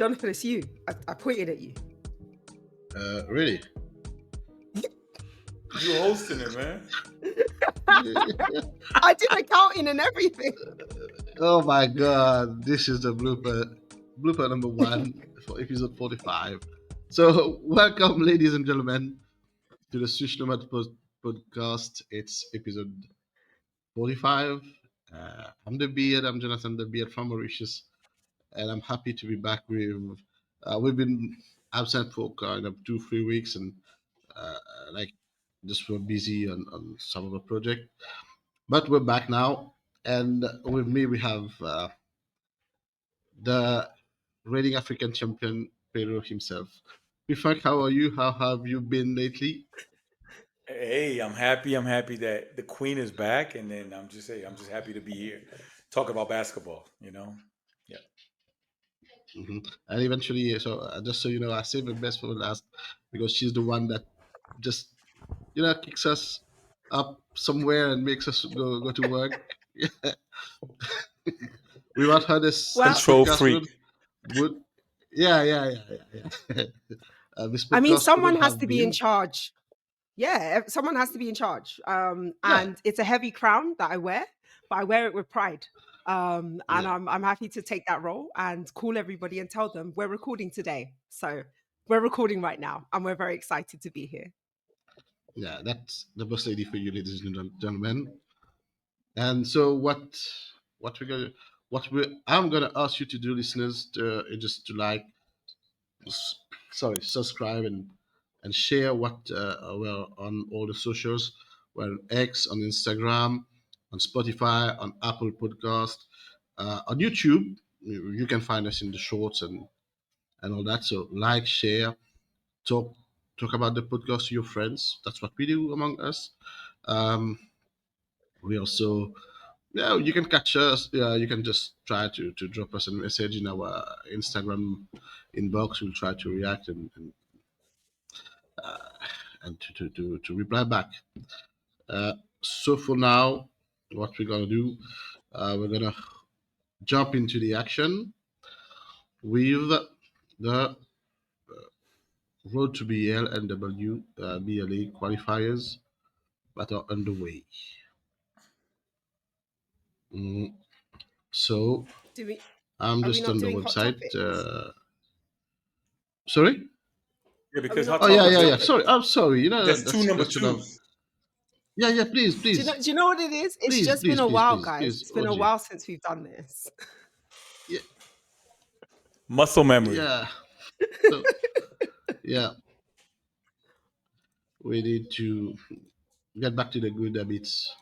Jonathan, it's you. I pointed at you. Really? You hosting it, man. I did accounting and everything. Oh my God! This is the blooper number 1 for episode 45. So, welcome, ladies and gentlemen, to the Swiss Nomad podcast. It's episode 45. I'm the Beard. I'm Jonathan the Beard from Mauritius, and I'm happy to be back with. We've been absent for kind of 2-3 weeks, and uh, like just were busy on some of the project. But we're back now, and with me we have the reigning African champion Pedro himself. Pifak, how are you? How have you been lately? Hey, I'm happy. I'm happy that the queen is back, and then I'm just happy to be here, talk about basketball. Yeah. And eventually, so just so you know, I saved the best for last because she's the one that just kicks us up somewhere and makes us go to work. Without her, Well, this Control podcast freak. would yeah. This I mean, podcast someone couldn't has have to be in been. charge. Yeah, someone has to be in charge. Yeah, And it's a heavy crown that I wear, but I wear it with pride. And yeah, I'm happy to take that role and call everybody and tell them we're recording today. So we're recording right now, and we're very excited to be here. yeah. That's the boss lady for you, ladies and gentlemen. And so what we're gonna what we I'm gonna ask you to do, listeners, just to like, subscribe and share what we're on all the socials. We're on X, on Instagram, on Spotify, on Apple Podcast, on YouTube. You can find us in the shorts and all that. So like, share, talk talk about the podcast to your friends. That's what we do among us. Um, we also, yeah, you can catch us. Yeah, you can just try to drop us a message in our Instagram inbox. We'll try to react and to reply back. So for now, what we're gonna do, we're gonna jump into the action with the road to BL and WBLA qualifiers that are underway. Mm, so Do we I'm are we just not on the doing hot website. topics? Sorry. Yeah, Are we because not hot Oh doing yeah, hot yeah, topics. yeah. Sorry, topics? I'm sorry. That's two number That's kind of. twos. Yeah. Please, Do you know what it is? It's just been a while, guys. please. It's been a OG. while since we've done this. Yeah, Muscle memory. yeah. So yeah, we need to get back to the good habits.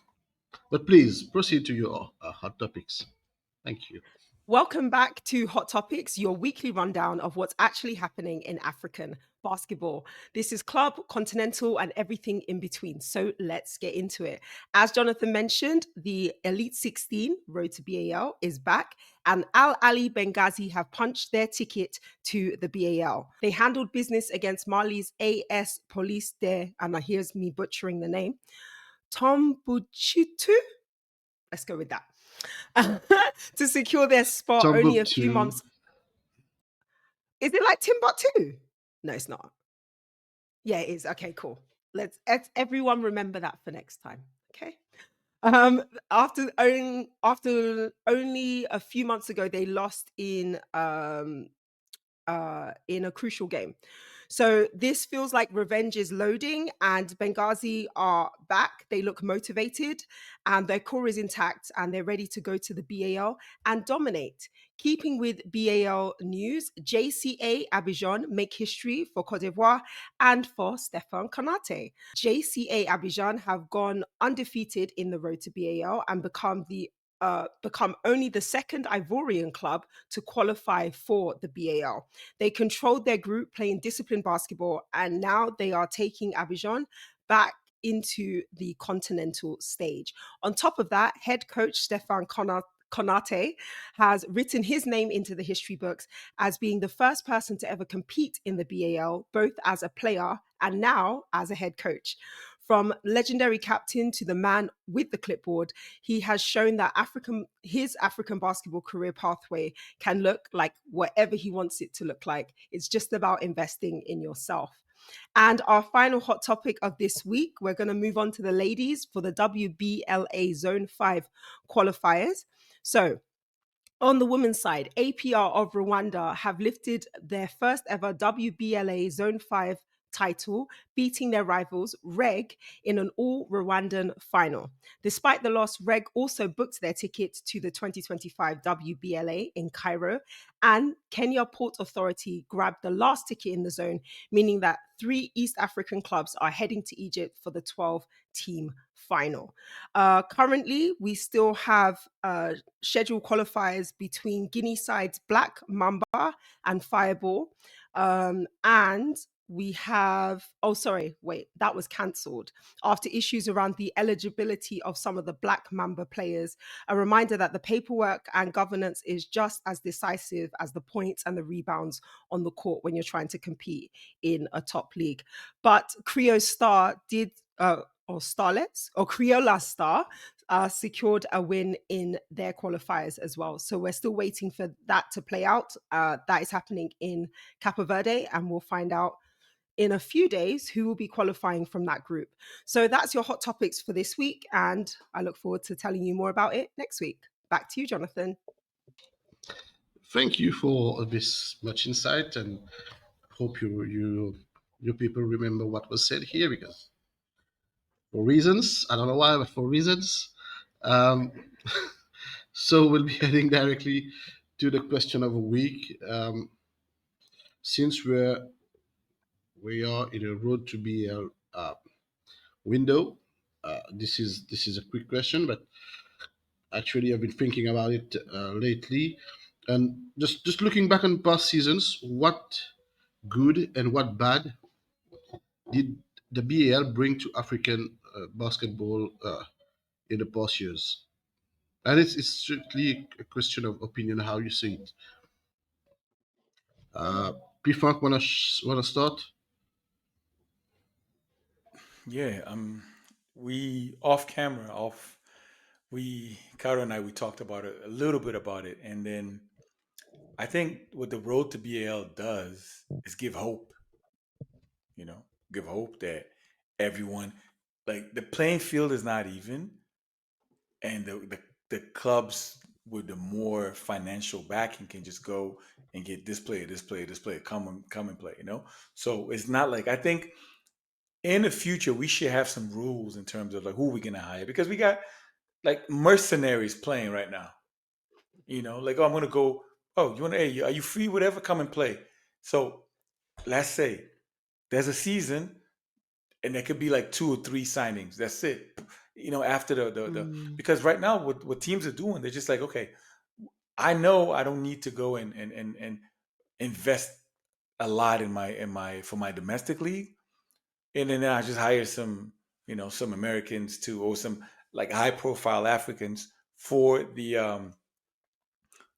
But please proceed to your hot topics. Thank you. Welcome back to Hot Topics, your weekly rundown of what's actually happening in African basketball. This is club, continental, and everything in between. So let's get into it. As Jonathan mentioned, the Elite 16 Road to BAL is back, and Al Ali Benghazi have punched their ticket to the BAL. They handled business against Mali's AS Police there, and here's me butchering the name, Tombuchitu. Let's go with that. To secure their spot only a few Timbuktu. months. Is it like Timbuktu? No, it's not. Yeah, it is. Okay, cool. Let's everyone remember that for next time. Okay. After only a few months ago, they lost in a crucial game. So this feels like revenge is loading, and Benghazi are back. They look motivated, and their core is intact, and they're ready to go to the BAL and dominate. Keeping with BAL news, JCA Abidjan make history for Cote d'Ivoire and for Stefan Konate. JCA Abidjan have gone undefeated in the road to BAL and become only the second Ivorian club to qualify for the BAL. They controlled their group, playing disciplined basketball, and now they are taking Abidjan back into the continental stage. On top of that, head coach Stefan Konate has written his name into the history books as being the first person to ever compete in the BAL, both as a player and now as a head coach. From legendary captain to the man with the clipboard, he has shown that his African basketball career pathway can look like whatever he wants it to look like. It's just about investing in yourself. And our final hot topic of this week, we're going to move on to the ladies for the WBLA Zone 5 qualifiers. So, on the women's side, APR of Rwanda have lifted their first ever WBLA Zone 5 title, beating their rivals Reg in an all Rwandan final. Despite the loss, Reg also booked their ticket to the 2025 WBLA in Cairo, and Kenya Port Authority grabbed the last ticket in the zone, meaning that three East African clubs are heading to Egypt for the 12-team final. Currently, we still have scheduled qualifiers between Guinea sides Black Mamba and Fireball. And we have, oh, sorry, wait, that was cancelled after issues around the eligibility of some of the Black Mamba players. A reminder that the paperwork and governance is just as decisive as the points and the rebounds on the court when you're trying to compete in a top league. But Creo Star did. Or Starlets or Criolla Star secured a win in their qualifiers as well. So we're still waiting for that to play out. That is happening in Capo Verde, and we'll find out in a few days who will be qualifying from that group. So that's your hot topics for this week, and I look forward to telling you more about it next week. Back to you, Jonathan. Thank you for this much insight, and hope you people remember what was said here, because for reasons, I don't know why, but for reasons. Um, so we'll be heading directly to the question of a week. Since we are in a road to be a window, this is a quick question, but actually I've been thinking about it lately, and just looking back on past seasons, what good and what bad did the BAL bring to African basketball in the past years? And it's strictly a question of opinion, how you see it. Uh, P-Funk, wanna start? Yeah, we off camera, Cara and I, we talked about it a little bit about it, and then I think what the road to BAL does is give hope. You know, give hope that everyone, like the playing field is not even, and the clubs with the more financial backing can just go and get this player, this player, this player, come and play. You know, so it's not like I think in the future we should have some rules in terms of like who we're gonna hire because we got like mercenaries playing right now. You know, like oh, I'm gonna go. Oh, you want to? Hey, are you free? Whatever, come and play. So let's say there's a season, and there could be like two or three signings. That's it. You know, after the Mm, because right now what teams are doing, they're just like, okay, I know I don't need to go and invest a lot in my for my domestic league, and then I just hire some some Americans to or some like high profile Africans for the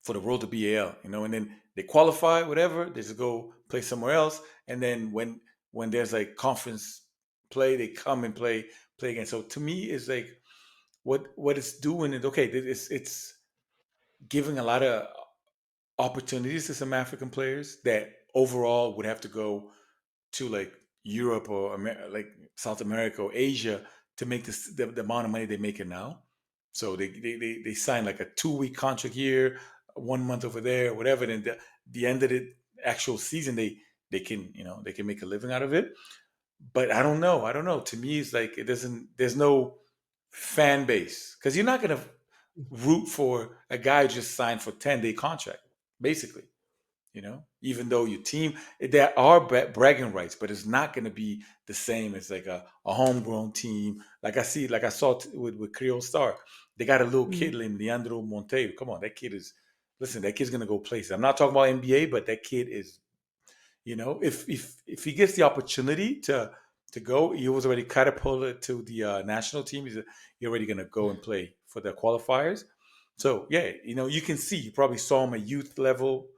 role to BAL, and then they qualify, whatever, they just go play somewhere else, and then when there's like conference play, they come and play again. So to me, it's like what it's doing is okay. It's giving a lot of opportunities to some African players that overall would have to go to like Europe or like South America or Asia to make the amount of money they're making now. So they sign like a 2 week contract here, 1 month over there, whatever. Then the end of the actual season, they can they can make a living out of it. But I don't know. I don't know. To me, it's like it doesn't. There's no fan base because you're not gonna root for a guy who just signed for 10-day contract, basically. Even though your team, there are bragging rights, but it's not going to be the same as like a homegrown team. Like I saw with Creole Star, they got a little mm, kid named Leandro Monteiro. Come on, that kid is, listen, that kid's going to go places. I'm not talking about NBA, but that kid is, if he gets the opportunity to go, he was already catapulted to the national team. He's already going to go and play for the qualifiers. So yeah, you can see you probably saw him at youth level,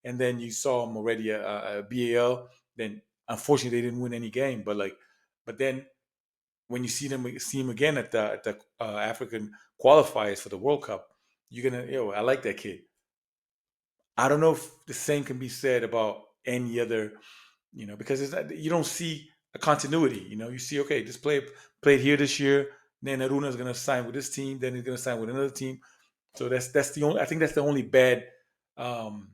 and then you saw him already at BAL. Then unfortunately they didn't win any game, but then when you see him again at the African qualifiers for the World Cup, you're gonna, I like that kid. I don't know if the same can be said about any other, because you don't see a continuity. You see, okay, this player played here this year, then Aruna is going to sign with this team, then he's going to sign with another team. So that's the only. I think that's the only bad, um,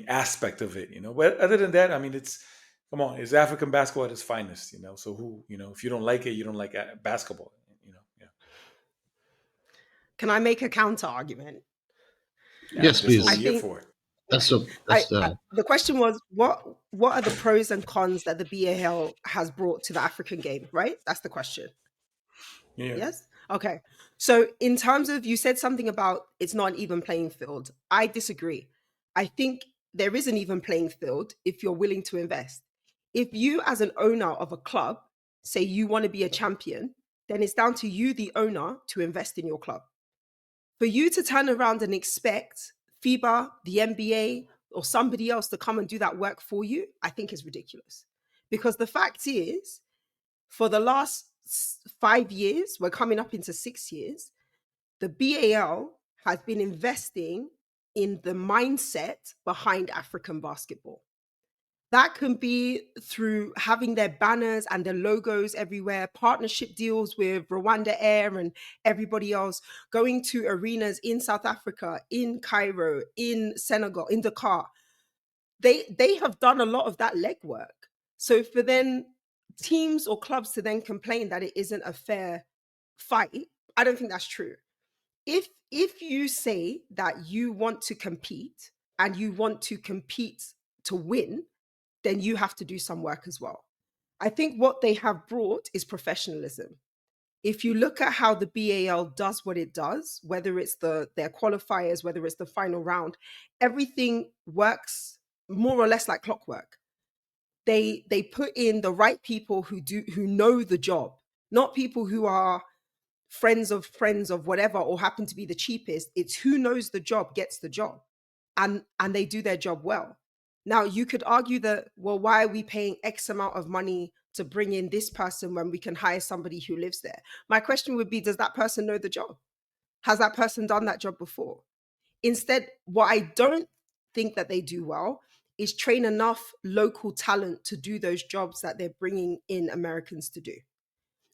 aspect of it. But other than that, come on, it's African basketball at its finest. So who, if you don't like it, you don't like basketball. Yeah. Can I make a counter argument? Yes, That's what I we're please. here think for. the question was what are the pros and cons that the BAL has brought to the African game, right? That's the question. Yeah. Yes? Okay. So in terms of, you said something about it's not an even playing field. I disagree. I think there is an even playing field if you're willing to invest. If you, as an owner of a club, say you want to be a champion, then it's down to you, the owner, to invest in your club. For you to turn around and expect FIBA, the NBA, or somebody else to come and do that work for you, I think is ridiculous. Because the fact is, for the last 5 years, we're coming up into 6 years, the BAL has been investing in the mindset behind African basketball. That can be through having their banners and their logos everywhere, partnership deals with Rwanda Air and everybody else, going to arenas in South Africa, in Cairo, in Senegal, in Dakar. They have done a lot of that legwork. So for then teams or clubs to then complain that it isn't a fair fight, I don't think that's true. If you say that you want to compete and you want to compete to win, then you have to do some work as well. I think what they have brought is professionalism. If you look at how the BAL does what it does, whether it's their qualifiers, whether it's the final round, everything works more or less like clockwork. They put in the right people who know the job, not people who are friends of whatever or happen to be the cheapest. It's who knows the job gets the job, and they do their job well. Now you could argue that, well, why are we paying X amount of money to bring in this person when we can hire somebody who lives there? My question would be, does that person know the job? Has that person done that job before? Instead, what I don't think that they do well is train enough local talent to do those jobs that they're bringing in Americans to do.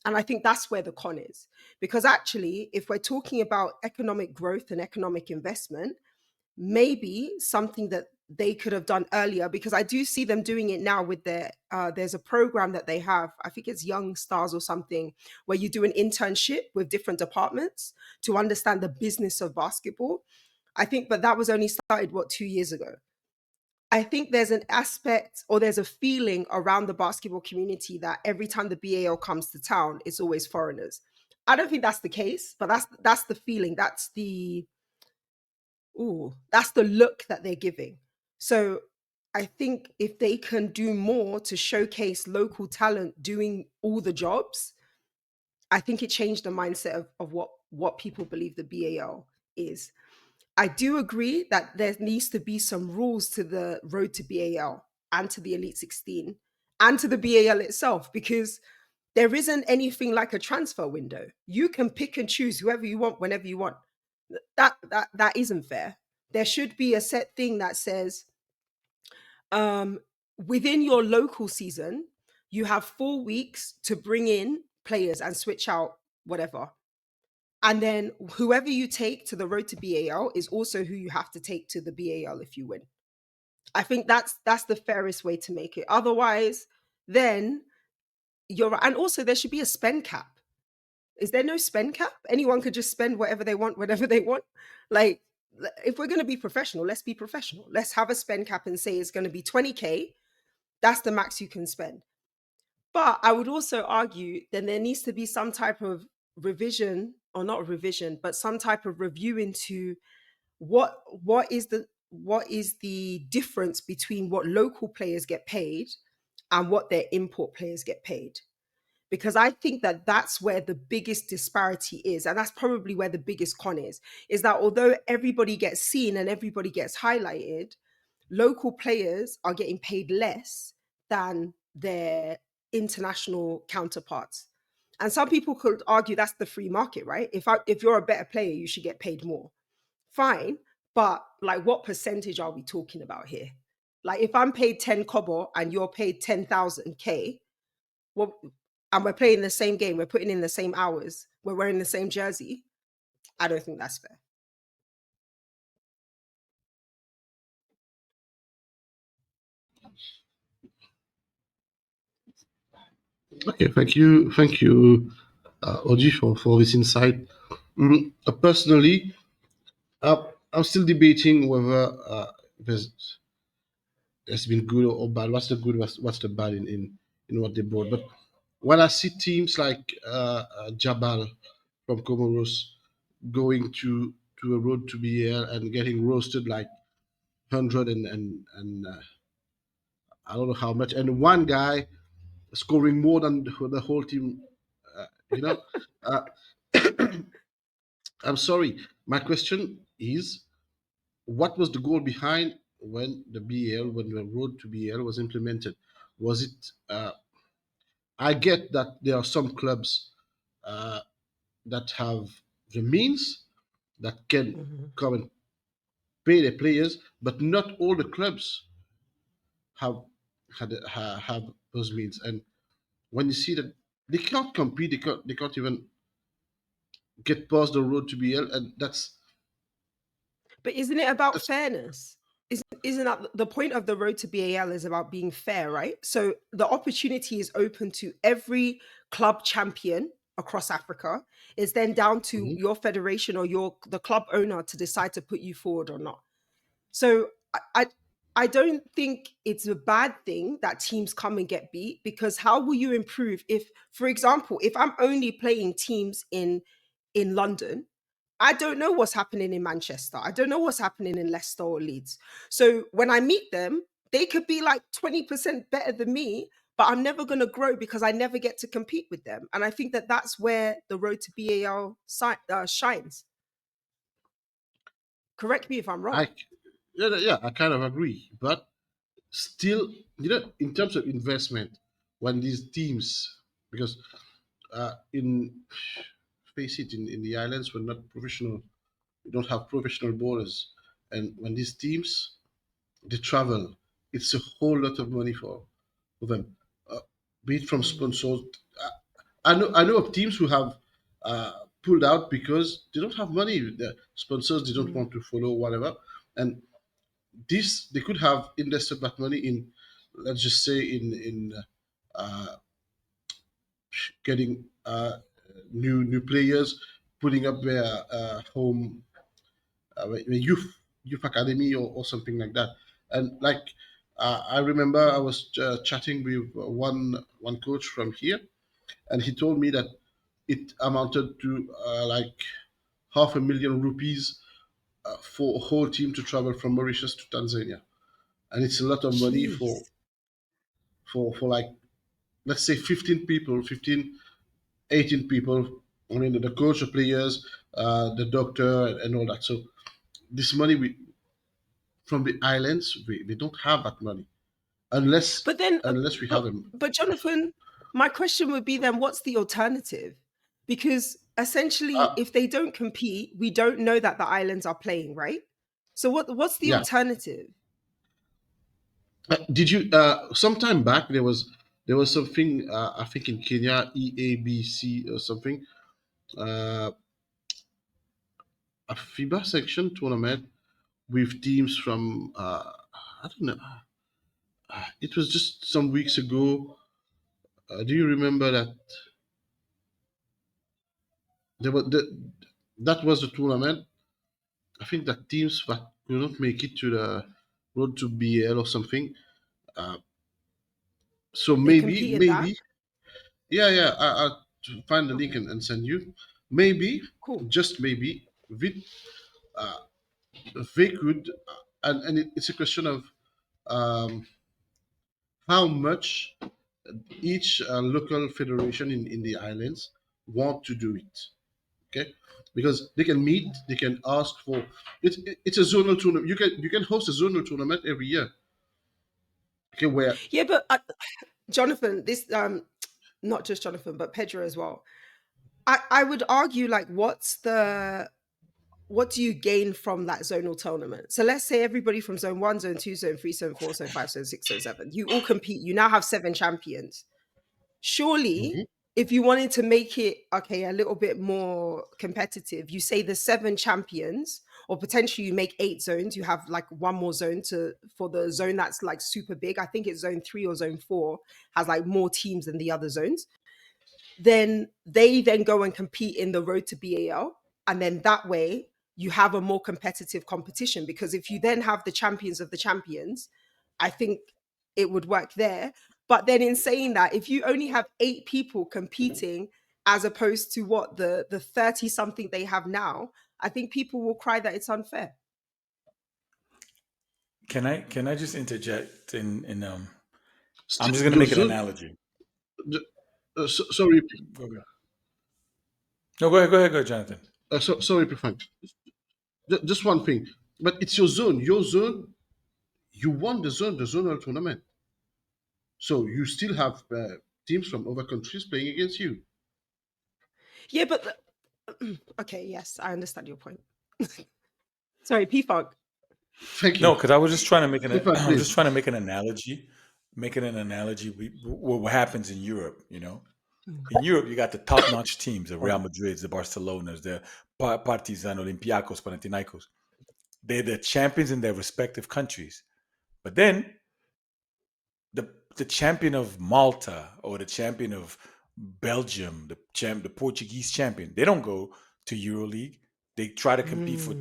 And I think that's where the con is. Because actually, if we're talking about economic growth and economic investment, maybe something that they could have done earlier, because I do see them doing it now with there's a program that they have, I think it's Young Stars or something, where you do an internship with different departments to understand the business of basketball. I think, but that was only started, 2 years ago. I think there's an aspect or there's a feeling around the basketball community that every time the BAL comes to town, it's always foreigners. I don't think that's the case, but that's the feeling. That's the look that they're giving. So I think if they can do more to showcase local talent doing all the jobs, I think it changed the mindset of what people believe the BAL is. I do agree that there needs to be some rules to the road to BAL and to the Elite 16 and to the BAL itself, because there isn't anything like a transfer window. You can pick and choose whoever you want whenever you want. That isn't fair. There should be a set thing that says, um, within your local season, you have 4 weeks to bring in players and switch out whatever. And then whoever you take to the road to BAL is also who you have to take to the BAL if you win. I think that's the fairest way to make it. Otherwise, then and also there should be a spend cap. Is there no spend cap? Anyone could just spend whatever they want, whenever they want. Like, if we're going to be professional, let's be professional. Let's have a spend cap and say it's going to be 20K. That's the max you can spend. But I would also argue then there needs to be some type of revision, or not revision, but some type of review into what is the difference between what local players get paid and what their import players get paid. Because I think that that's where the biggest disparity is, and that's probably where the biggest con is that although everybody gets seen and everybody gets highlighted, local players are getting paid less than their international counterparts. And some people could argue that's the free market, right? If you're a better player, you should get paid more. Fine, but like, what percentage are we talking about here? Like, if I'm paid 10 kobo and you're paid 10,000 K, well, and we're playing the same game, we're putting in the same hours, we're wearing the same jersey, I don't think that's fair. Okay, thank you, Oji, for this insight. Personally, I'm still debating whether there's been good or bad. What's the good? What's the bad in what they brought? But when I see teams like Jabal from Comoros going to a road to BL and getting roasted like 100 and I don't know how much, and one guy scoring more than the whole team, you know. Uh, I'm sorry. My question is, what was the goal behind when when the road to BL was implemented? Was it? I get that there are some clubs uh, that have the means that can Mhm. come and pay their players, but not all the clubs have have those means. And when you see that they can't compete, they can't even get past the road to BL, and But isn't it about that's fairness? Isn't that the point of the road to BAL is about being fair, right? So the opportunity is open to every club champion across Africa. It's then down to Mhm. your federation or the club owner to decide to put you forward or not. So I don't think it's a bad thing that teams come and get beat, because how will you improve if, for example, if I'm only playing teams in London, I don't know what's happening in Manchester. I don't know what's happening in Leicester or Leeds. So when I meet them, they could be like 20% better than me, but I'm never going to grow because I never get to compete with them. And I think that that's where the road to BAL shines. Correct me if I'm wrong. I yeah, I kind of agree, but still, in terms of investment, when these teams, because in face it, in the islands, we're not professional. We don't have professional borders, and when these teams they travel, it's a whole lot of money for them, uh, be it from Mm, sponsors. I know of teams who have pulled out because they don't have money. The sponsors they don't mm, want to follow whatever, and this they could have invested that money in, let's just say in uh, getting new players, putting up their home youth academy or something like that. And like I remember I mm. was chatting with one coach from here, and he told me that it amounted to like 500,000 rupees for a whole team to travel from Mauritius to Tanzania, and it's a lot of money Jeez. for like, let's say 15 people, 15, 18 people. I mean, the coach, the players, the doctor, and all that. So this money from the islands, we don't have that money unless But then, unless we have but them. but Jonathan, my question would be then, what's the alternative? Because essentially, Uh, if they don't compete, we don't know that the islands are playing, right? So what's the yeah. alternative? Did you sometime back there was something I think in Kenya, EABC or something, uh, a FIBA section tournament with teams from I don't know. It was just some weeks ago. Do you remember that there was that was the tournament? I think that teams that could not make it to the road to BL or something. Uh, so They maybe, compete in that? yeah. I'll find the link Okay, and send you. Maybe, cool. just maybe, they could, and it's a question of um, how much each local federation in the islands want to do it. Okay, because they can meet, they can ask for it's a zonal tournament. You can host a zonal tournament every year. Okay, where Yeah, but Jonathan, this not just Jonathan, but Pedro as well. I would argue like what do you gain from that zonal tournament? So let's say everybody from zone one, zone two, zone three, zone four, zone five, zone six, zone seven, you all compete. You now have 7 champions. Surely, Mhm. if you wanted to make it okay a little bit more competitive, you say the 7 champions, or potentially you make 8 zones. You have like one more zone to for the zone that's like super big. I think it's zone three or zone four has like more teams than the other zones. Then they then go and compete in the road to BAL. And then that way you have a more competitive competition, because if you then have the champions of the champions, I think it would work there. But then in saying that, if you only have 8 people competing as opposed to what the 30 something they have now, I think people will cry that it's unfair. Can I just interject I'm Still, just gonna your make an zone. analogy. Sorry, Go ahead. No, go ahead, Jonathan. sorry, Frank. Just one thing, but it's your zone. Your zone. You won the zonal tournament, so you still have teams from other countries playing against you. Yeah, but okay, yes, I understand your point. Sorry, P Funk. Thank you. No, because I was just trying to make If I I was just please. trying to make an analogy, what happens in Europe. In Europe, you got the top-notch teams, the Real Madrids, the Barcelonas, the Partizan, Olympiacos, Panathinaikos. They're the champions in their respective countries. But then the champion of Malta or the champion of Belgium, the Portuguese champion, they don't go to EuroLeague. They try to compete for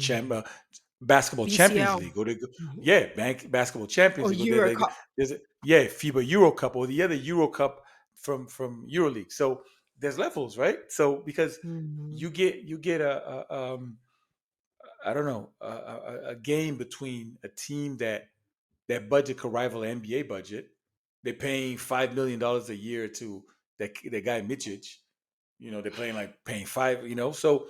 basketball Champions BCL. League, or they go, Mhm. yeah, basketball Champions Or League, or Euro Cup. there's yeah, FIBA Euro Cup, or the other Euro Cup from EuroLeague. So there's levels, right? So because Mhm. you get a I don't know a game between a team that budget could rival an NBA budget. They're paying $5 million a year to that guy Mitchich. They're paying five. So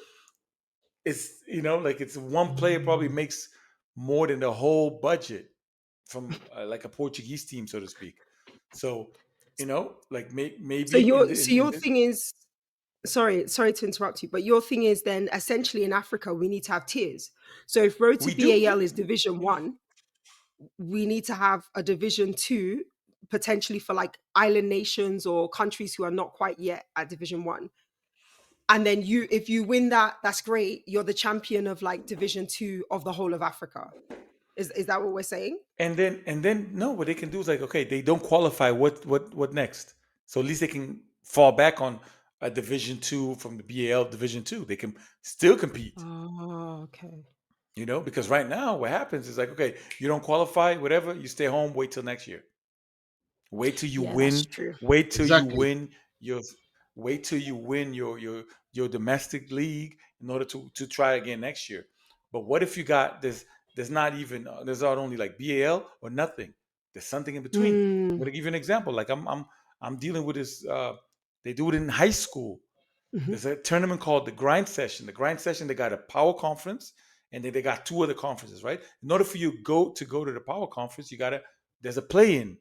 it's like it's one player probably Mm. makes more than the whole budget from like a Portuguese team, so to speak. So like So maybe your so in your this thing is, sorry to interrupt you, but your thing is then essentially in Africa we need to have tiers. So if Road to we do. BAL is Division One, we need to have a Division Two, potentially for like island nations or countries who are not quite yet at Division One. And then if you win that, that's great. You're the champion of like Division Two of the whole of Africa. Is that what we're saying? And then no, what they can do is like, okay, they don't qualify. What next? So at least they can fall back on a Division 2 from the BAL Division 2. They can still compete. Oh, okay. Because right now what happens is like, okay, you don't qualify, whatever, you stay home, wait till next year. Wait till you Yeah, that's win. true. Wait till you Exactly. win your. Wait till you win your domestic league in order to try again next year. But what if you got this? There's not only like BAL or nothing. There's something in between. I'm Mm. gonna give you an example. Like I'm dealing with this. They do it in high school. Mhm. There's a tournament called the Grind Session. The Grind Session, they got a power conference, and then they got two other conferences, right? In order for you go to the power conference, there's a play-in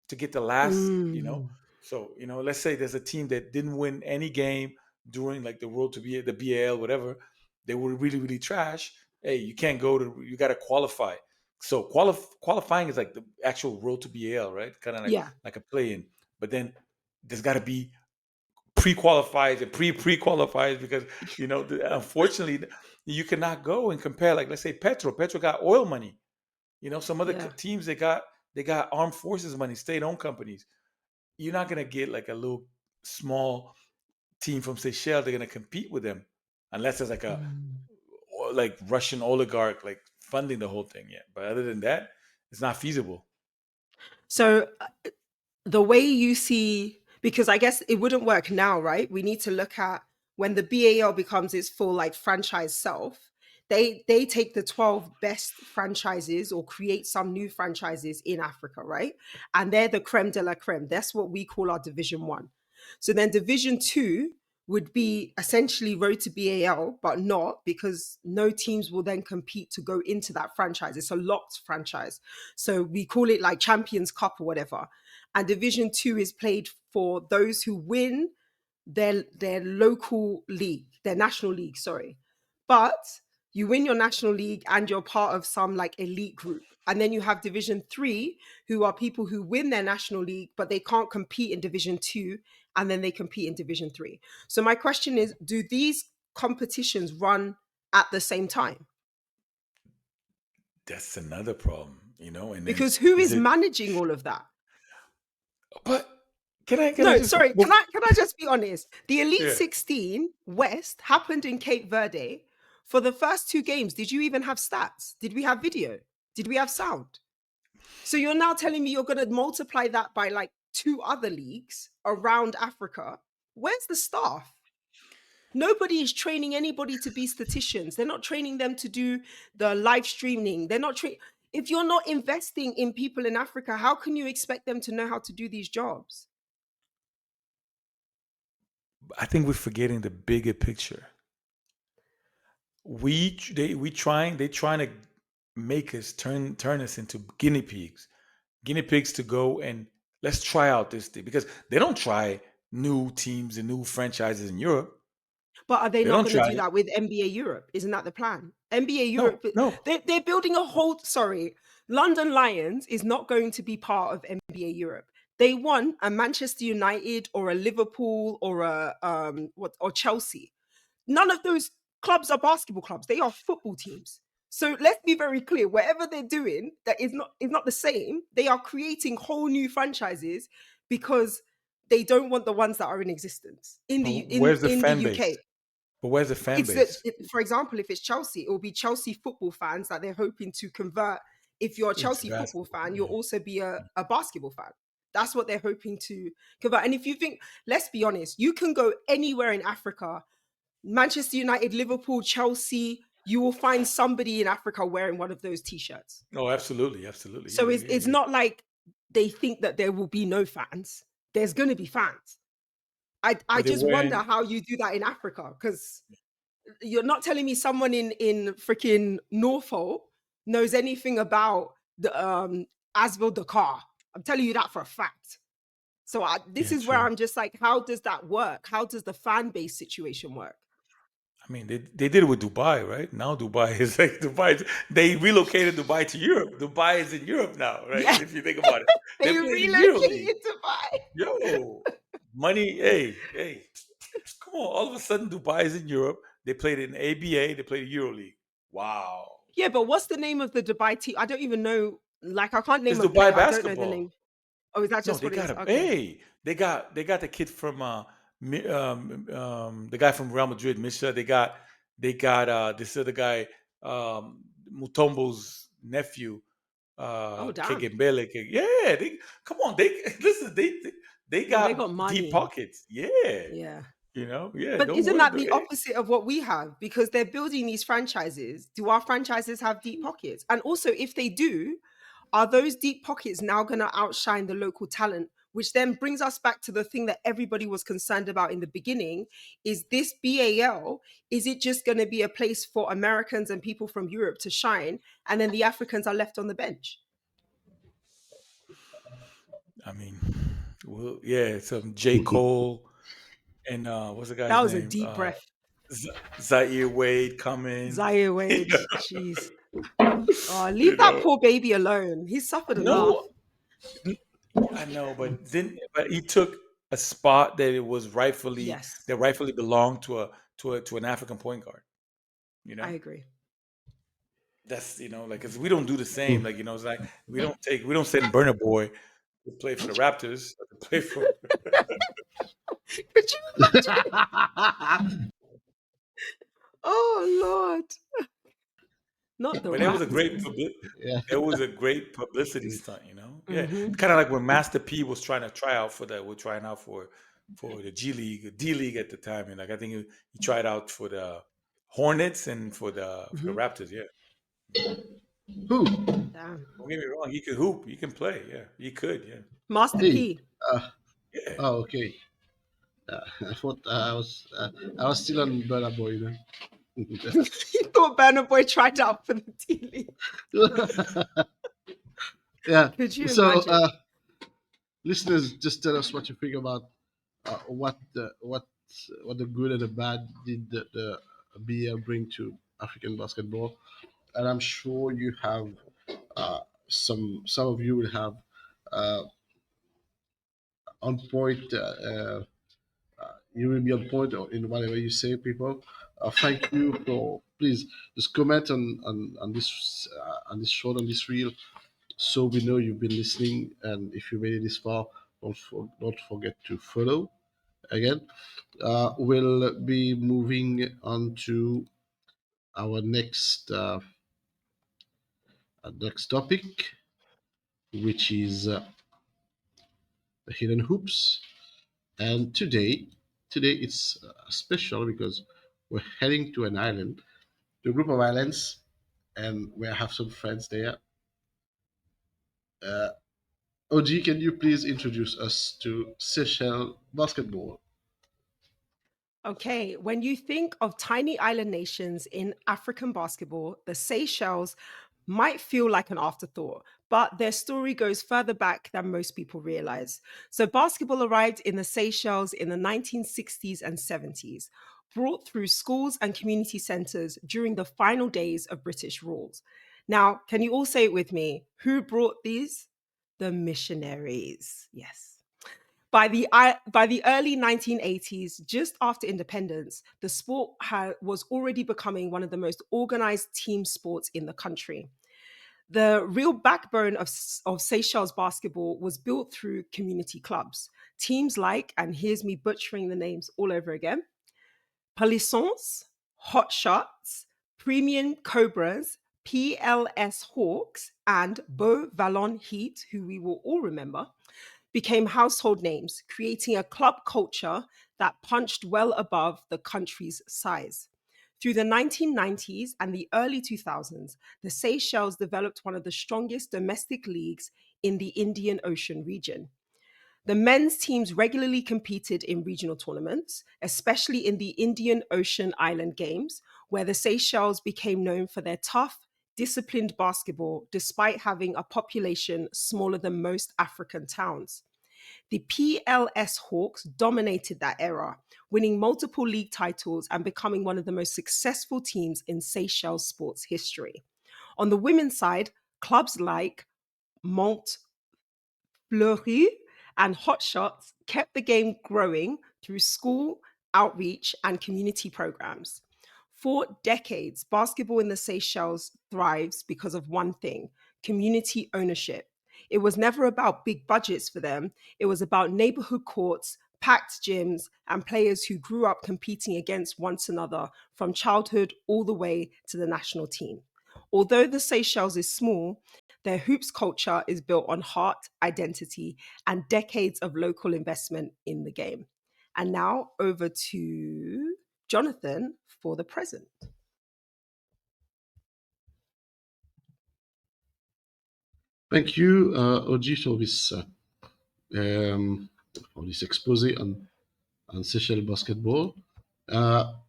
to get the last. Mm. So let's say there's a team that didn't win any game during like the road to be the BAL, whatever. They were really really trash. Hey, you can't go to. You got to qualify. So qualifying is like the actual road to BAL, right? Kind of like Yeah. like a play-in. But then there's got to be pre-qualified and pre-qualified because unfortunately you cannot go and compare, like let's say Petro got oil money. Some other Yeah. teams, they got armed forces money, state-owned companies. You're not going to get like a little small team from Seychelles. They're going to compete with them unless there's like a Mm. like Russian oligarch like funding the whole thing. Yeah, but other than that, it's not feasible. So the way you see, because I guess it wouldn't work now, right? We need to look at when the BAL becomes its full like franchise self. They take the 12 best franchises or create some new franchises in Africa, right? And they're the creme de la creme. That's what we call our Division 1. So then Division 2 would be essentially road to BAL, but not, because no teams will then compete to go into that franchise. It's a locked franchise. So we call it like Champions Cup or whatever. And Division 2 is played for those who win their local league, their national league, sorry. But you win your national league and you're part of some like elite group. And then you have Division 3, who are people who win their national league, but they can't compete in Division 2, and then they compete in Division 3. So my question is, do these competitions run at the same time? That's another problem, you know. And then Because who is is it? managing all of that? But can I No, just? sorry. Well, Can I just be honest? The Elite yeah. 16 West happened in Cape Verde. For the first two games, did you even have stats? Did we have video? Did we have sound? So you're now telling me you're going to multiply that by like two other leagues around Africa. Where's the staff? Nobody is training anybody to be statisticians. They're not training them to do the live streaming. They're not training. If you're not investing in people in Africa, how can you expect them to know how to do these jobs? I think we're forgetting the bigger picture. They trying to make us turn us into guinea pigs to go and let's try out this thing, because they don't try new teams and new franchises in Europe. But are they They not don't going to try do it. that with NBA Europe? Isn't that the plan? NBA No, Europe, no. they're building a whole, sorry, London Lions is not going to be part of NBA Europe. They want a Manchester United or a Liverpool or a or Chelsea. None of those clubs are basketball clubs. They are football teams. So let's be very clear. Whatever they're doing that is not the same. They are creating whole new franchises because they don't want the ones that are in existence in But the where's the in the fan base? UK. But where's the fan It's that, base? for example, if it's Chelsea, it will be Chelsea football fans that they're hoping to convert. If you're a Into Chelsea football basketball. fan, you'll Yeah. also be a basketball fan. That's what they're hoping to convert. And if you think, let's be honest, you can go anywhere in Africa, Manchester United, Liverpool, Chelsea, you will find somebody in Africa wearing one of those t-shirts. Oh, absolutely, absolutely. So Yeah, it's yeah, not like they think that there will be no fans. There's going to be fans. I but they're just wonder wearing. how you do that in Africa, because you're not telling me someone in freaking Norfolk knows anything about the Asville Dakar. I'm telling you that for a fact. So this Yeah, is where true. I'm just like, how does that work? How does the fan base situation work? I mean, they did it with Dubai, right? Now Dubai is like Dubai. They relocated Dubai to Europe. Dubai is in Europe now, right? Yeah, If you think about it, they they play in the Euro League. relocated to Dubai. Yo, money. Hey, hey, come on! All of a sudden, Dubai is in Europe. They played in ABA. They played Euro League. Wow! Yeah, but what's the name of the Dubai team? I don't even know. Like, I can't name It's a Dubai player. I don't know the basketball. name. Oh, is that No, just they what it got is? a. Okay. Hey, they got the kid from the guy from Real Madrid, Misha. They got this other guy, Mutombo's nephew, Oh, damn. Kegembele. Yeah, they come on. They listen. They No, they got got deep money. pockets. Yeah, Yeah. yeah. But Don't isn't worry. that the opposite of what we have? Because they're building these franchises. Do our franchises have deep pockets? And also, if they do, are those deep pockets now going to outshine the local talent? Which then brings us back to the thing that everybody was concerned about in the beginning: is this BAL, is it just going to be a place for Americans and people from Europe to shine, and then the Africans are left on the bench? I mean, well, yeah. Some J Cole and what's the That guy's was a name? deep breath. Zaire Wade coming. Zaire you Wade, know, jeez. Oh, you leave that know. poor baby alone. He suffered enough. No, I know, but he took a spot Yes, that rightfully belonged to an African point guard. You I know, agree. that's like, because we don't do the same. Like, it's like we don't send Burner Boy to play for the Raptors or to play for. Could you imagine? Oh Lord, not the But it was a great Raptors. Yeah. it was a great publicity stunt. Yeah, Hmm. kind of like when Master P was trying to try out we're trying out for the D League at the time, and like I think he tried out for the Hornets and for the Hmm. Raptors. Yeah. Who? Damn, Don't get me wrong. He could hoop. He can play. Yeah, he could. Yeah, Master He. P. Uh, yeah. oh, okay. I thought I was still on Burna Boy, You thought Burna Boy tried out for the T League. Yeah. Could you So, imagine? listeners, just tell us what you think about what the good and the bad did the BL bring to African basketball, and I'm sure you have some of you will have uh, on point. You will be on point in whatever you say, people. Thank you for please just comment on this short on this reel, so we know you've been listening. And if you made it this far, don't forget to follow again. We'll be moving on to our next topic, which is the hidden hoops. And today it's special because we're heading to an island, to a group of islands, and we have some friends there. Uh, OG, can you please introduce us to Seychelles basketball? Okay, when you think of tiny island nations in African basketball, the Seychelles might feel like an afterthought, but their story goes further back than most people realize. So, basketball arrived in the Seychelles in the 1960s and 70s, brought through schools and community centers during the final days of British rule. Now, can you all say it with me? Who brought these? The missionaries. Yes. By the early 1980s, just after independence, the sport was already becoming one of the most organized team sports in the country. The real backbone of Seychelles basketball was built through community clubs. Teams like, and here's me butchering the names all over again, Palissons, Hot Shots, Premium Cobras, PLS Hawks, and Beau Vallon Heat, who we will all remember, became household names, creating a club culture that punched well above the country's size. Through the 1990s and the early 2000s, the Seychelles developed one of the strongest domestic leagues in the Indian Ocean region. The men's teams regularly competed in regional tournaments, especially in the Indian Ocean Island Games, where the Seychelles became known for their tough, disciplined basketball despite having a population smaller than most African towns. The PLS Hawks dominated that era, winning multiple league titles and becoming one of the most successful teams in Seychelles sports history. On the women's side, clubs like Mont Fleury and Hot Shots kept the game growing through school outreach and community programs. For decades, basketball in the Seychelles thrives because of one thing: community ownership. It was never about big budgets for them, it was about neighborhood courts, packed gyms, and players who grew up competing against one another from childhood all the way to the national team. Although the Seychelles is small, their hoops culture is built on heart, identity, and decades of local investment in the game. And now over to Jonathan for the present. Thank you, OG, um, for this expose on Seychelles basketball.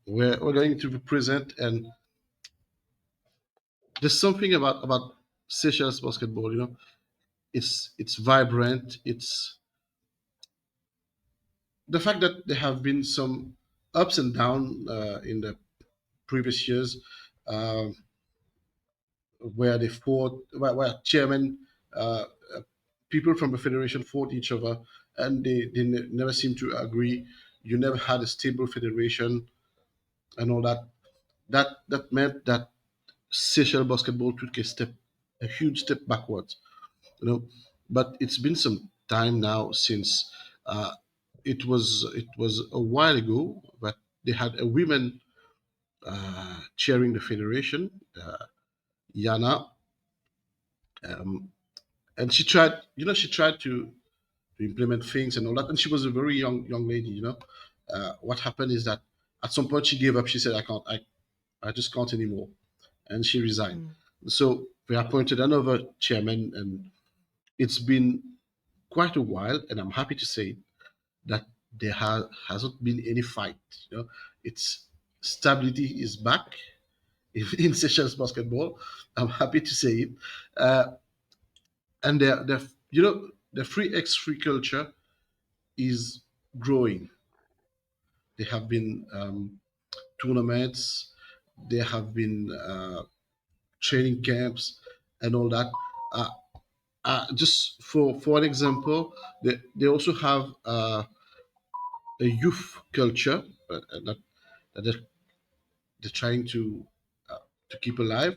We're going to present, and there's something about Seychelles basketball. It's vibrant. It's the fact that there have been some ups and downs in the previous years, uh, where they fought, where chairman, uh, uh, people from the federation fought each other, and they never seemed to agree. You never had a stable federation and all that. That meant that Seychelles basketball took a huge step backwards. You know, but it's been some time now since it was a while ago that they had a woman chairing the federation, Yana, um, and she tried to implement things and all that, and she was a very young lady. What happened is that at some point she gave up. She said, I just can't anymore," and she resigned. Mm. So they appointed another chairman, and it's been quite a while, and I'm happy to say that there hasn't been any fight. You know, it's stability is back in Seychelles basketball. I'm happy to say it, uh, and their the free x free culture is growing. There have been tournaments, there have been training camps, and all that. Uh, just for an example, they also have a youth culture that they're trying to keep alive,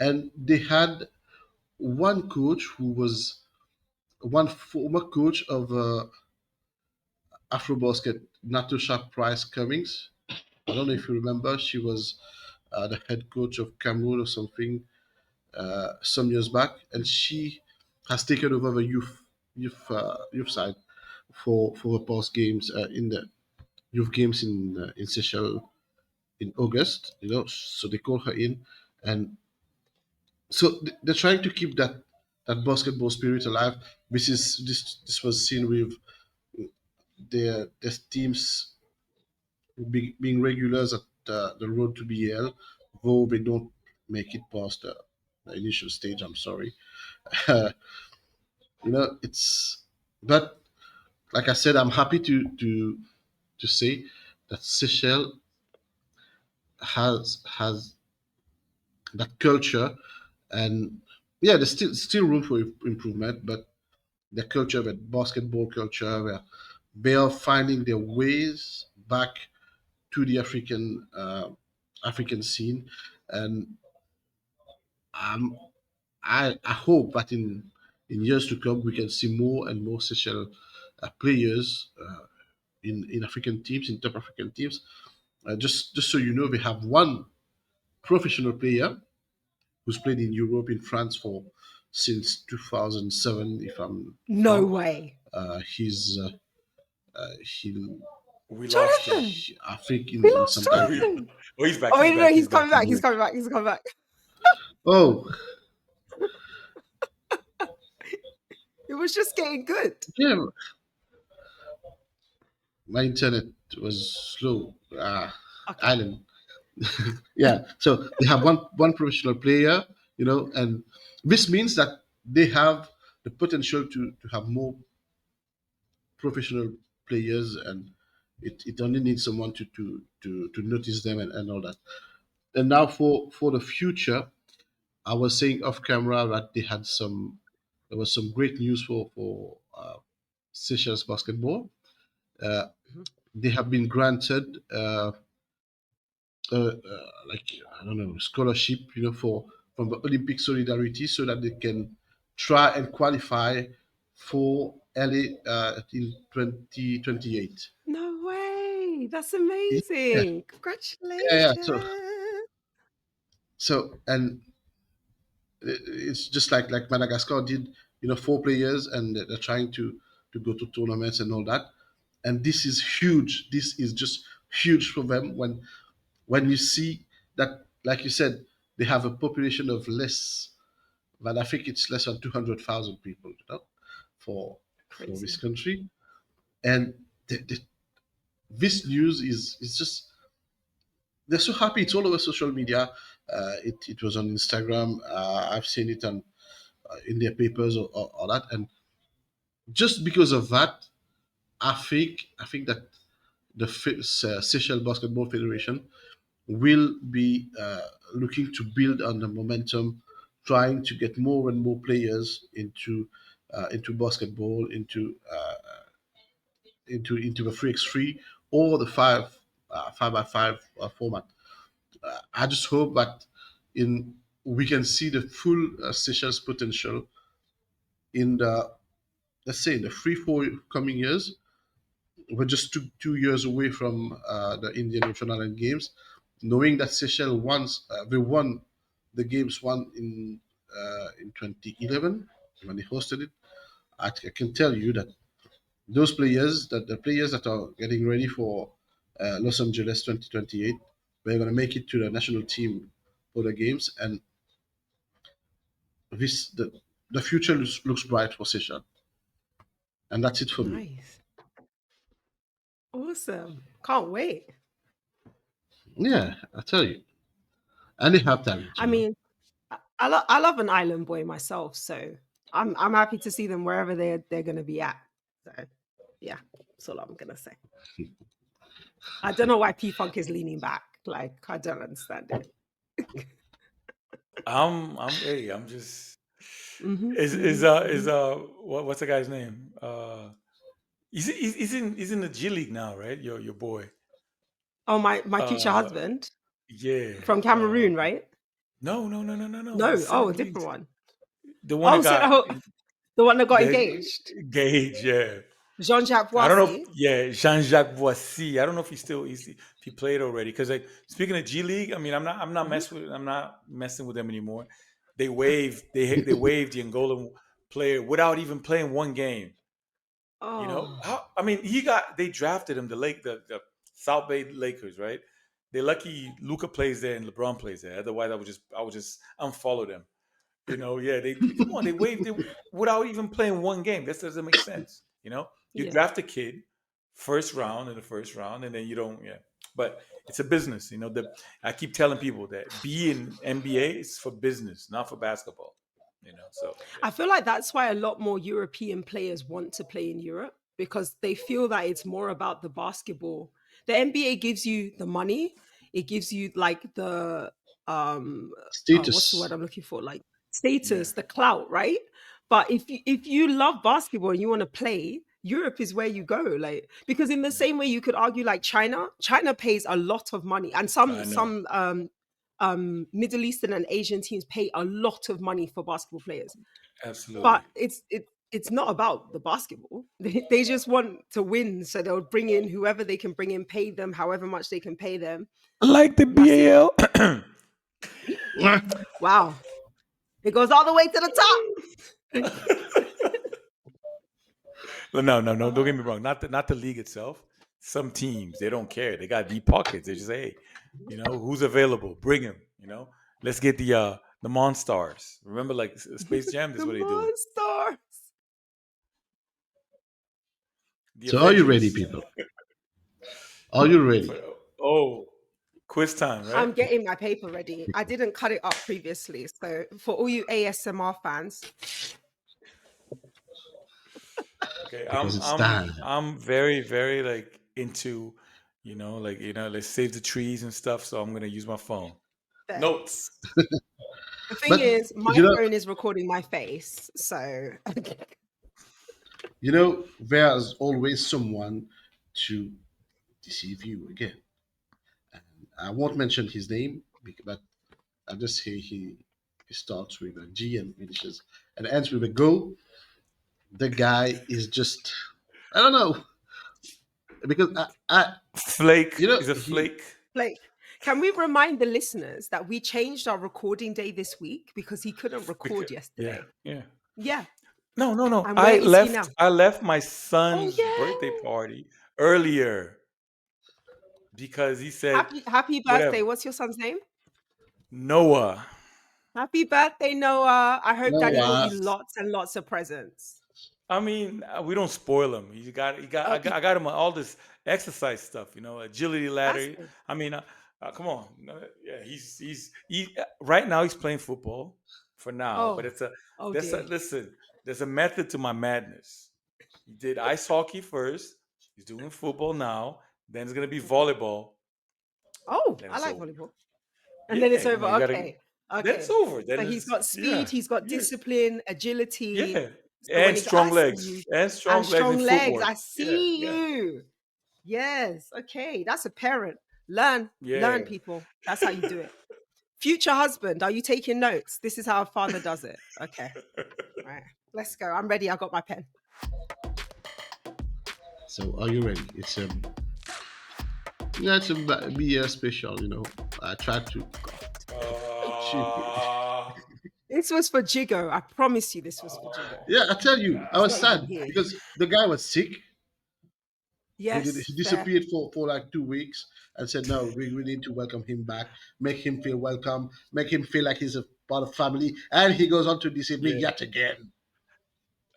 and they had one coach who was one former coach of Afrobasket, Natasha Price Cummings. I don't know if you remember. She was the head coach of Cameroon or something some years back, and she has taken over the youth side for the past games in the youth games in Seychelles in August. You know, so they call her in, and so they're trying to keep that basketball spirit alive. This was seen with their teams being regulars at the road to BAL, though they don't make it past the initial stage. I'm sorry. It's but like I said, I'm happy to say that Seychelles has that culture, and yeah, there's still room for improvement, but the culture, the basketball culture, where they are finding their ways back to the African scene, and um, I hope that in years to come we can see more and more Seychelles players in African teams, in top African teams. Just so you know, we have one professional player who's played in Europe, in France for since 2007, if I'm not No wrong. way. He's he, We lost him. Jonathan, I think we in lost some country. Jonathan. Oh, he's back. Oh, He's wait, no, back. he's He's coming back. He's back. back. He's coming back. He's coming back. Oh, It was just getting good. yeah, my internet was slow. Okay. Island. Yeah, so they have one professional player, and this means that they have the potential to have more professional players, and it only needs someone to notice them and all that. And now for the future, I was saying off camera that there was some great news for Seychelles basketball. Uh, Mhm. they have been granted like I don't know scholarship, for from the Olympic Solidarity, so that they can try and qualify for LA in 2028. No way. That's Yeah, amazing. yeah. Congratulations. And it's just like Madagascar did, four players, and they're trying to go to tournaments and all that. And this is huge. This is just huge for them when you see that, like you said, they have a population of less, but I think it's less than 200,000 people, for this Crazy. country. And this news is just, they're so happy. It's all over social media. It was on Instagram. I've seen it on in their papers or that. And just because of that, I think that the Seychelles Basketball Federation will be looking to build on the momentum, trying to get more and more players into basketball, into the 3x3 or the 5x5 format. I just hope that in we can see the full Seychelles potential in the, let's say, in the 3-4 coming years. We're just two years away from the Indian Ocean Island Games, knowing that Seychelles they won the games won in 2011 when they hosted it. I can tell you that the players that are getting ready for Los Angeles 2028, they're going to make it to the national team for the games, and this the future looks bright for Seychelles. And that's it for me. Nice. Awesome. Can't wait. Yeah, I tell you. And they have talent, I you know. mean, I love an island boy myself, so I'm happy to see them wherever they're gonna be at. So yeah, that's all I'm gonna say. I don't know why P Funk is leaning back. Like I don't understand it. I'm just Hmm, is hmm, hmm. what's the guy's name? He's in the G League now, right? Your boy. Oh, my future Uh, husband yeah. from Uh, Cameroon, right? no. The No, oh, a different Senegalese, one. the one that Oh, so got the one that got the engaged, Gage. Yeah. Jean-Jacques I don't know. If, Boissy. yeah, Jean-Jacques Voici. I don't know if he played already. Because like speaking of G League, I mean, Hmm. I'm not messing with them anymore. They waived the Angolan player without even playing one game. You know Oh, how? I mean, they drafted him the South Bay Lakers, right? They're lucky Luca plays there and LeBron plays there. Otherwise, I would just unfollow them. You know, yeah, they come on, they waived it without even playing one game. This doesn't make sense. You know, you yeah. draft a kid first round in the first round, and then you don't. Yeah, but it's a business. You know, I keep telling people that B in NBA is for business, not for basketball. You know, so I feel like that's why a lot more European players want to play in Europe because they feel that it's more about the basketball. The NBA gives you the money, it gives you like the what's the word Status. I'm looking for? Like yeah, status, the clout, right? But if you love basketball and you want to play, Europe is where you go. Like because in the yeah, same way you could argue like China pays a lot of money and I know, Middle Eastern and Asian teams pay a lot of money for basketball players, but absolutely. it's not about the basketball. They just want to win, so they'll bring in whoever they can bring in, pay them however much they can pay them, Like the and that's it. BAL. Wow, it goes all the way to the top. No. Don't get me wrong. Not the league itself. Some teams they don't care. They got deep pockets. They just say, hey, you know, who's available? Bring him. You know, let's get the Monstars. Remember, like Space Jam. This is The what they do. monsters. The So are you ready, Avengers. people? Are you ready? For, oh, quiz time, right? I'm getting my paper ready. I didn't cut it up previously, so for all you ASMR fans, Okay. Because it's time. I'm very like into, let's save the trees and stuff. So I'm gonna use my phone. Notes. thanks. The thing But is, my you know, phone is recording my face, so there's always someone to deceive you again. And I won't mention his name, but I'll just say he starts with a G and finishes and ends with a go. The guy is just I don't know because Flake is a he flake. like, can we remind the listeners that we changed our recording day this week because he couldn't record Because, yeah, yesterday? yeah. Yeah. No. And where is he now? I left my Oh son's birthday yeah. party earlier because he said Happy birthday. whatever. What's your son's name? Noah. Happy birthday, Noah. I hope no daddy bought you lots and lots of presents. I mean, we don't spoil him. Oh, I got him all this exercise stuff, agility that's ladder. good. I mean, come on. Yeah, right now he's playing football for now, but Oh, oh dear. listen, there's a method to my madness. He did ice hockey first. He's doing football now. Then it's gonna be Okay. volleyball. Oh, Then I it's like over. volleyball. And then it's Yeah, come over. on, you gotta. Okay. Then it's Okay. over. Then So he's it's got speed, yeah, he's got yeah, discipline, agility. yeah, So when and I strong see legs, you, and and strong legs strong and legs, footwork. I Yeah, see yeah, you. Yes. Okay. That's a parent. Learn, yeah. people. That's how you do it. Future husband, are you taking notes? This is how a father does it. Okay. All right. Let's go. I'm ready. I got my pen. So are you ready? It's a be special. I tried to cheat. Uh, This was for Jigo. I promise you this was for Jigo. Yeah, I tell you, I He's was not even sad here. because the guy was sick. Yes, He fair. disappeared for like 2 weeks and said, no, we need to welcome him back, make him feel welcome, make him feel like he's a part of family. And he goes on to deceive me yeah, yet again.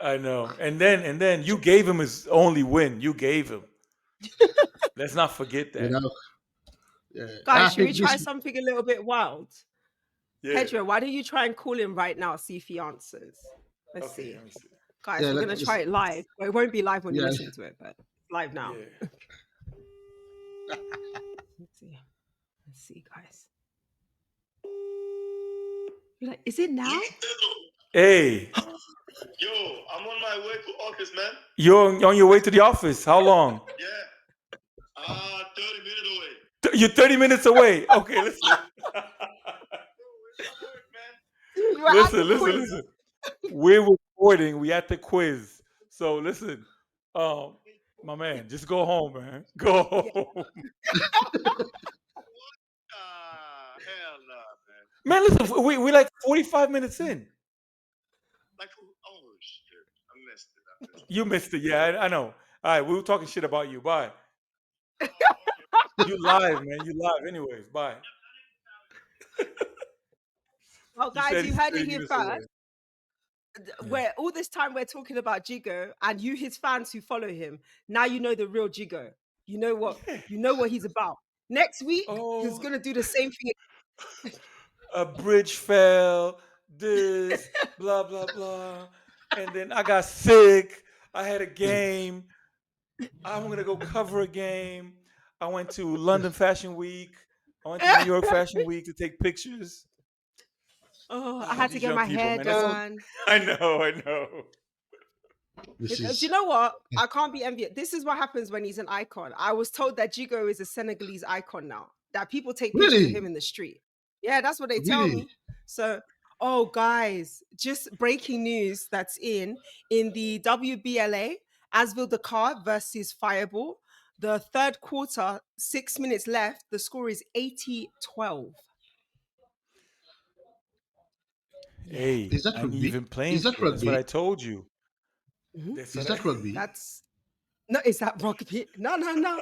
I know. And then you gave him his only win. You gave him. Let's not forget You that. know, yeah. I Guys, should we think try this. something a little bit wild? Yeah. Pedro, why don't you try and call him right now, see if he answers? Let's Okay. see. Let me see. Guys, Yeah, we're going to try it live. Well, it won't be live when you yeah. listen to it, but it's live now. Yeah. Let's see. Let's see, guys. You're like, is it now? Hey, Yo, I'm on my way to office, man. you're on your way to the office. How long? Yeah. 30 minutes away. You're 30 minutes away. Okay, listen. It's at work, man. Dude, we're at the quiz. Listen. We're recording. We at the quiz. So listen, my man, just go home, man. Go home. Hell no, man. Man, listen, we like 45 minutes in. Like, oh shit, I messed it up. You missed it. Yeah, I know. All right, we were talking shit about you. Bye. You live, man. You live anyways. Bye. Well, He guys, said you he's heard 30 it here minutes away. first. Where all this time we're talking about Jigo and you, his fans who follow him. Now you know the real Jigo. You know what? Yeah. You know what he's about. Next week, he's Oh, gonna do the same thing. a bridge fell, this, blah, blah, blah. And then I got sick. I had a game. I'm going to go cover a game. I went to London Fashion Week. I went to New York Fashion Week to take pictures. Oh, I had to These get young my people, hair man. That's all. done. I know. This Do is you know what? I can't be envious. This is what happens when he's an icon. I was told that Jigo is a Senegalese icon now. That people take pictures of really, him in the street. Yeah, that's what they tell really. me. So, oh guys, just breaking news that's in the WBLA, Asville Dakar versus Fireball. The third quarter, 6 minutes left. The score is 80-12. Yeah. Hey, Is that uneven rugby? playing Is that field. That's what I rugby? told you. Mhm. That's Is what I, that rugby? That's no, is that rugby? No.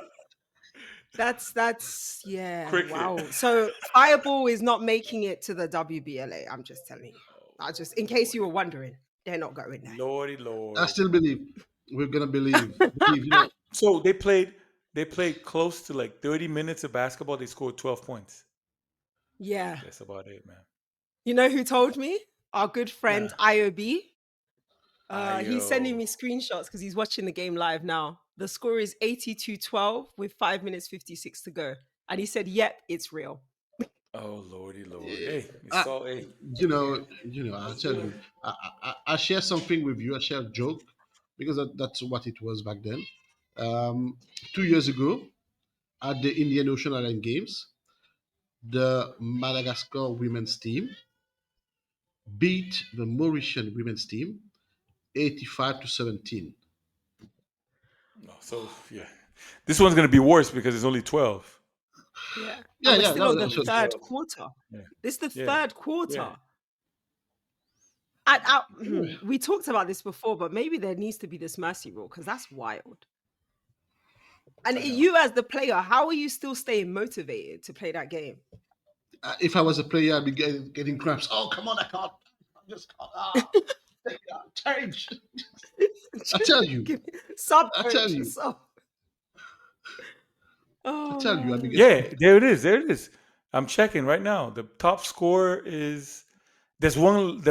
That's yeah, cricket. wow. So Fireball is not making it to the WBLA. I'm just telling you. I just in case you were wondering, they're not going there. Lordy I Lord. still believe we're gonna believe. Believe, you know. So they played close to like 30 minutes of basketball. They scored 12 points. Yeah. That's about it, man. You know who told me? Our good friend Nah. IOB. He's sending Ayo. me screenshots because he's watching the game live now. The score is 82-12 with 5 minutes 56 to go. And he said, yep, it's real. Oh Lordy Lord. Yeah. Hey, it's all hey. I'll tell you. I share something with you. I share a joke because that's what it was back then. 2 years ago, at the Indian Ocean Island Games, the Madagascar women's team beat the Mauritian women's team 85-17. Oh, so yeah. This one's gonna be worse because it's only 12. Yeah. Yeah, And we're yeah. still on the It's only third 12. quarter. Yeah. This is the Yeah. third quarter. Yeah. We talked about this before, but maybe there needs to be this mercy rule because that's wild. And I know. you, as the player, how are you still staying motivated to play that game? If I was a player, I'd be getting cramps. Oh, come on, I can't. I just can't. Change. I tell you. Sub I tell coach. you. Sub. I tell you. I'd be Oh, getting. Yeah, there it is. There it is. I'm checking right now. The top scorer is there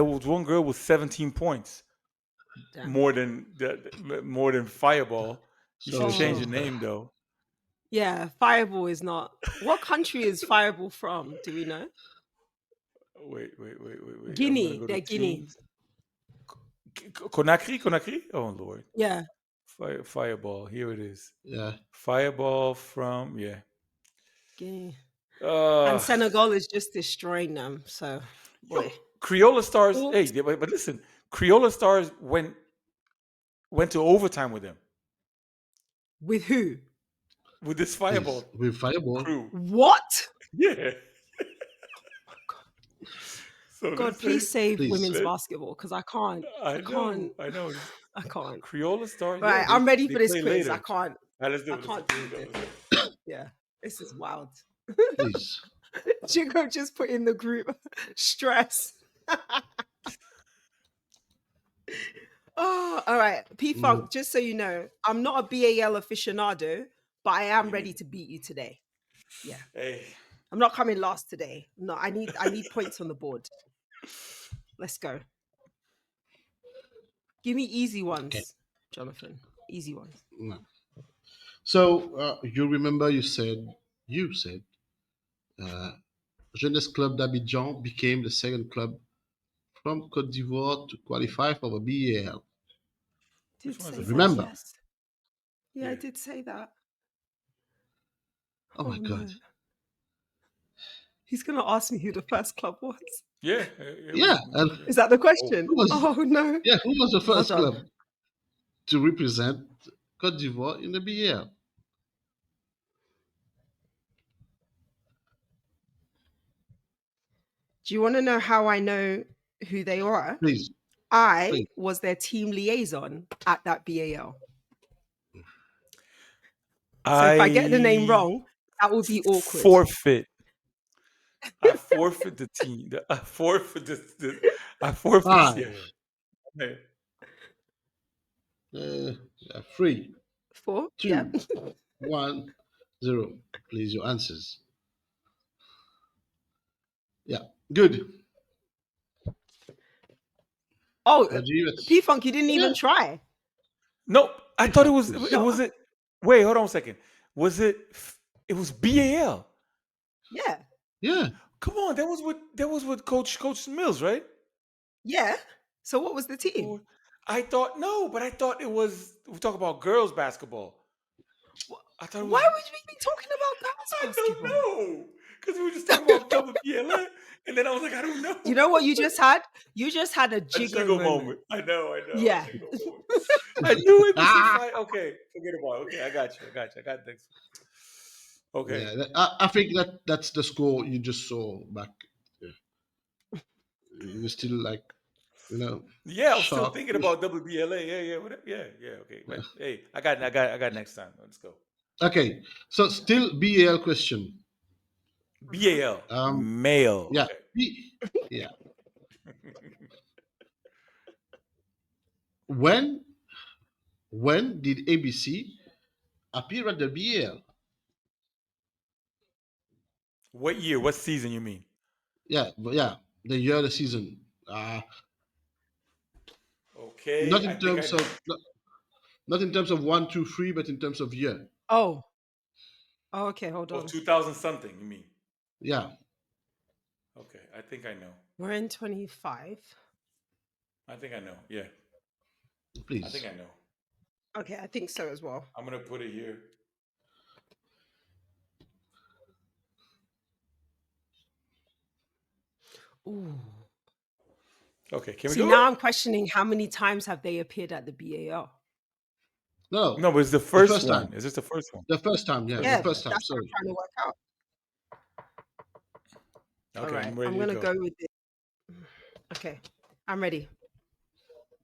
was one girl with 17 points. damn. More than Fireball. You should change So the name though. Yeah, Fireball is not. What country is Fireball from? Do we know? Wait. I'm gonna Guinea. go to They're Guinea. teams. Conakry. Oh Lord. Yeah. Fireball. Here it is. yeah. Fireball from Guinea. Uh, And Senegal is just destroying them. So, boy. Criolla Stars. Oops. Hey, but listen, Criolla Stars went to overtime with them With who? with this Fireball With Fireball. crew. What? Yeah. So God, let's please save please. women's basketball because I can't. I know. I can't. Criolla Stars. Right, Yeah, I'm ready they for this play quiz. later. I can't. All right, let's do I it. can't Let's do do it. this. Yeah, this is wild. Please. Chico just put in the group stress. Oh, all right. P Funk, just so you know, I'm not a BAL aficionado, but I am You ready need- to beat you today. Yeah. Hey, I'm not coming last today. No, I need points on the board. Let's go. Give me easy Okay. ones, Jonathan. Easy ones. No. So you remember you said uh, Jeunesse Club d'Abidjan became the second club from Côte d'Ivoire to qualify for the BAL. which Did one's the say that, first? Remember? yes. Yeah, I Yeah. did say that. Oh Oh my God. no. He's gonna ask me who the first club was. Yeah. Yeah, and Yeah. Is that the Oh, question? who was Oh no. who was the Hold first on. club to represent Côte d'Ivoire in the BAL? Do you want to know how I know who they were? Please, I please. was their team liaison at that BAL. So if I get the name I wrong, that will be awkward. forfeit. I forfeit the team. I forfeit I forfeit. Yeah. 5, Yeah. 3, 4? Yeah. 2, 1, 0. Please, your answers. Yeah, good. Oh, Graduates. P Funk, you didn't Yeah, even try. No, I thought it was. It please. No. wasn't. Wait, hold on a second. Was it? It was BAL. Yeah. Yeah, Come on, that was with Coach Mills, right? Yeah. So what was the team? Or I thought no, but I thought it was. We talk about girls basketball. I thought it Why was. would we be talking about I girls don't basketball? know because we were just talking about WBLA, and then I was like, I don't know. You know what you just had? You just had a A jiggle jiggle moment. moment. I know, a Yeah. jiggle moment. I knew ABC fight. Okay, forget about it. Okay, I got you. I got next. Okay. yeah. I think that's the score you just saw back. Yeah. You're still like, Yeah, I was still shocked. thinking about WBLA. Yeah, whatever. Yeah. Okay, but hey, I got next time. Let's go. Okay, so still BAL question. BAL Um, male. yeah, Okay. yeah. When when did ABC appear at the BAL? What year? What season? You mean? Yeah, but yeah, the year, the season. Not Okay, I in think terms I. of not in terms of 1, 2, 3, but in terms of year. Oh. Oh, okay, hold Oh, on. 2000 something. You mean? Yeah, Okay, I think I know. We're in 25. I think I know. Yeah, I think please. I know. Okay, I think so as well. I'm gonna put it here. Ooh. Okay, can we See, go? now I'm questioning how many times have they appeared at the BAL? No, No, but it's the the first first one. time. Is this the first one? The first time. Yeah, the Yeah, First first time. time. that's what I'm Sorry. trying to work out. All Okay, right, I'm I'm ready to gonna go. go with it. Okay, I'm ready.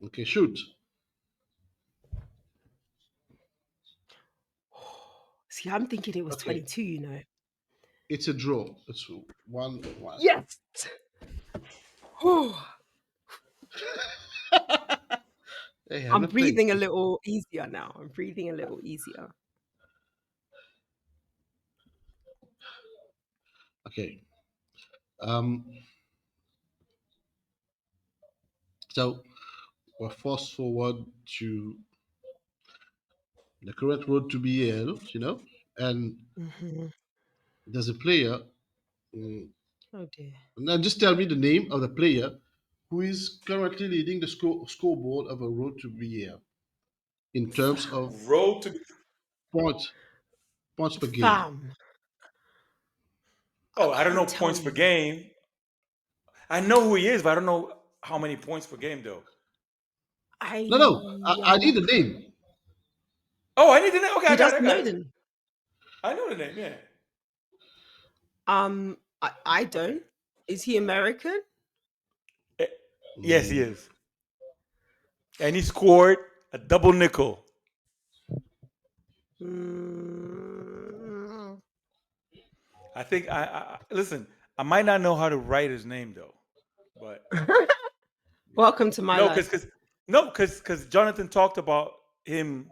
Okay, shoot. See, I'm thinking it was Okay, 22, you know. it's a draw. It's 1-1. Yes. Whew. Hey, I'm I'm not playing. breathing a little easier now. I'm breathing a little easier. Okay. Um. So we're fast forward to the current road to BAL, and Hmm. there's a player. mm, Oh dear. Now, just tell me the name of the player who is currently leading the scoreboard of a road to BAL in terms of Fam. Road to. points points per game. Fam. I Oh, I don't know can't tell points per you. game. I know who he is, but I don't know how many points per game though. No, no, I need the name. Oh, I need to know. Okay, He I doesn't got know it. them. I know the name. Yeah. I Okay. don't. Is he American? Eh, yes, he Mm, is, and he scored a double nickel. Mm. I think listen. I might not know how to write his name though, but Welcome to my no, life. because Jonathan talked about him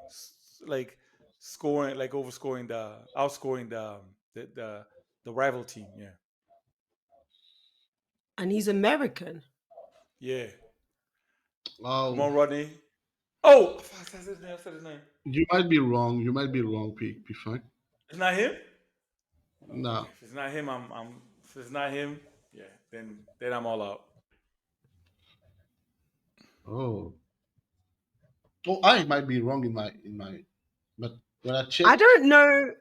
like scoring, like outscoring the rival team. Yeah, And he's American. yeah. Come Oh, on, Rodney. Oh, I said his name. I said his name. you might be wrong. You might be wrong, P Funk. It's not him. Okay, No. if it's not him, I'm. If it's not him, yeah, then I'm all out. Oh. Oh, I might be wrong but when I check, I don't know.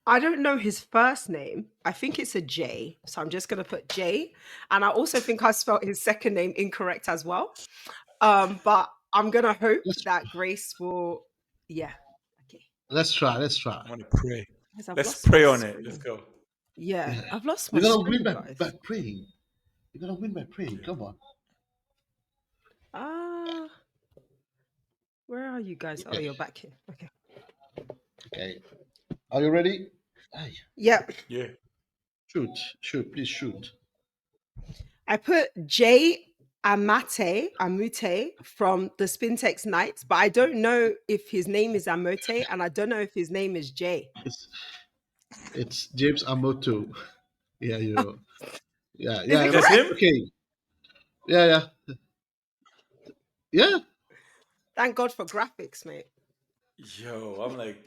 I don't know his first name. I think it's a J. So I'm just gonna put J. And I also think I spelled his second name incorrect as well. But I'm gonna hope let's that Grace will. Yeah. Okay. let's try. I'm gonna pray. Guys, I've Let's lost my pray on it. Let's screen. go. Yeah, Yeah. I've lost my You're gonna win screen, by guys. praying. You're gonna win by praying. Come on. Ah, where are you guys? Oh, Okay. you're back here. Okay. Okay. Are you ready? Aye. Yep. Yeah. Shoot, please shoot. I put J Amute from the Spintex Knights, but I don't know if his name is Amote and I don't know if his name is J. It's it's James Amoto. Yeah, Is it That's correct? him. okay. Yeah. Yeah. Thank God for graphics, mate. Yo, I'm like,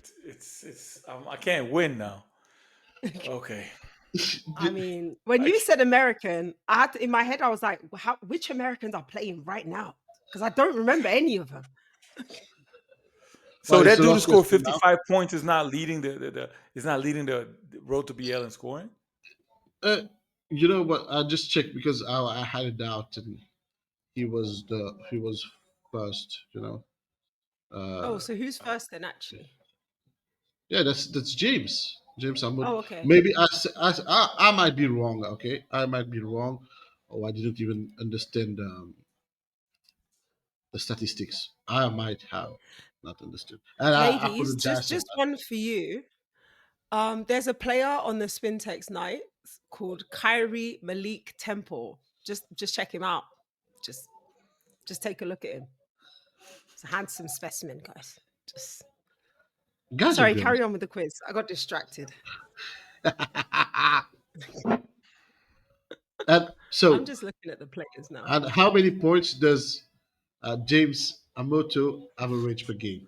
I can't win now. Okay. I mean, when I you can't- said American, I had to, in my head, I was like, which Americans are playing right now? Because I don't remember any of them. So Well, it's that the dude who last scored question now. 55 points is not leading the road to BL in scoring. Uh, you know what? I just checked because I had a doubt, and he was first. Oh, Uh, so who's first then, actually? yeah, that's James. James Amoto. Oh, okay. Maybe I might be wrong. Okay, I might be wrong, or I didn't even understand the statistics. I might have not understood, and I Ladies, apologize for just one for you. There's a player on the Spintex Knights called Kyrie Malik Temple. Just check him out. Just take a look at him. It's a handsome specimen, guys. Just that. Guys are sorry, girls. carry on with the quiz. I got distracted. And I'm so, just looking at the players now. and how many points does James Amoto average per game?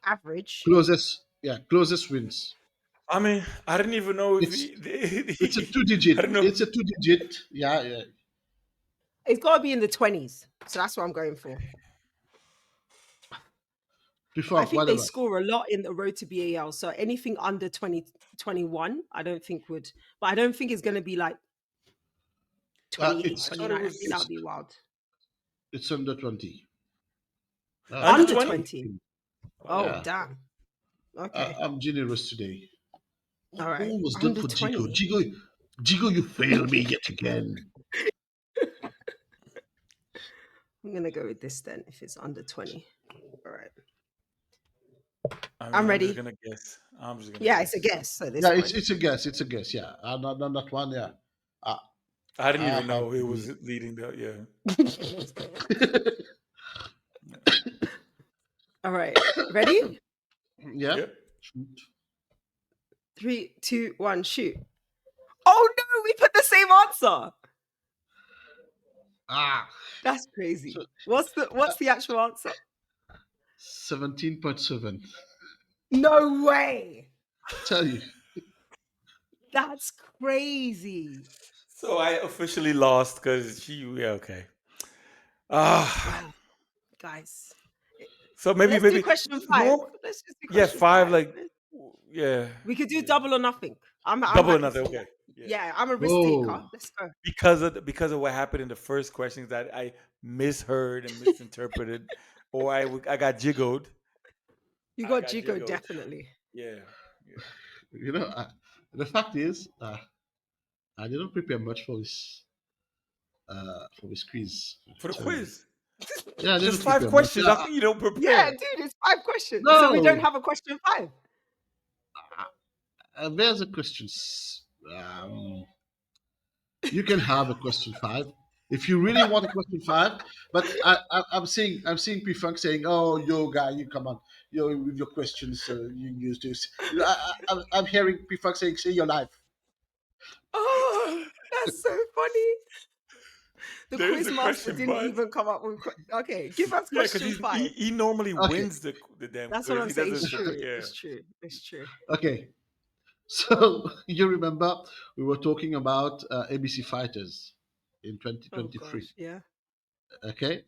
Average. Closest wins. I mean, I didn't even know if It's it's a two I digit. don't know. It's a two digit. Yeah. It's got to be in the 20s. So that's what I'm going for. Before I think they whatever. score a lot in the road to BAL. So anything under 2021, I don't think would. But I don't think it's going to be like 28, I It's thought 29. it I think that would was be wild. it's under 20. under Under It's 20. 20. Wow. Oh, yeah. damn. Okay. I'm generous today. All right. Almost done Under for Jigo. 20. Jigo, you failed me yet again. I'm going to go with this then if it's under 20. All right. I mean, I'm I'm just ready. gonna guess. I'm just gonna Yeah, guess. it's a guess. So this Yeah, one. it's a guess. It's a guess. Yeah, not that one. Yeah, I, I didn't I even have know to who was be. leading the. All right. Ready? Yeah. Yep. 3, 2, 1, shoot. Oh no, we put the same answer. Ah, That's crazy. so What's the actual answer? 17.7. No way. Tell you. That's crazy. So I officially lost because she. Yeah. Okay. Ah. Wow, guys. So maybe Let's do maybe question 5. no. Let's just do Yeah, question five. 5. Like yeah, We could do yeah. double or nothing. I'm Double or happy nothing. for Okay. that. Yeah. Yeah, I'm a risk taker. Oh, Let's go. Because of what happened in the first questions that I misheard and misinterpreted, or I got jiggled. You I got got Jigo, jiggled. definitely. Yeah. Yeah. you know, the fact is, I didn't prepare much for this quiz. For the Tell you. quiz. Yeah, I There's didn't five prepare much. questions. How come you don't Yeah, prepare? dude, it's 5 questions. So we don't No, have a question 5. there's a question. You can have a question 5. If you really want a question 5, but I'm seeing P Funk saying, "Oh, yo, guy, you come on, yo, with your questions, you use this." I'm hearing P Funk saying, "Say your life." Oh, that's so funny. The There is quiz a master question, didn't but even come up with. Okay, give us yeah, because question 5. he normally Okay, wins the damn That's what quiz. I'm He saying. doesn't. It's true. Yeah. It's true. It's true. okay. So you remember we were talking about ABC Fighters in Oh 2023. gosh, yeah. Okay,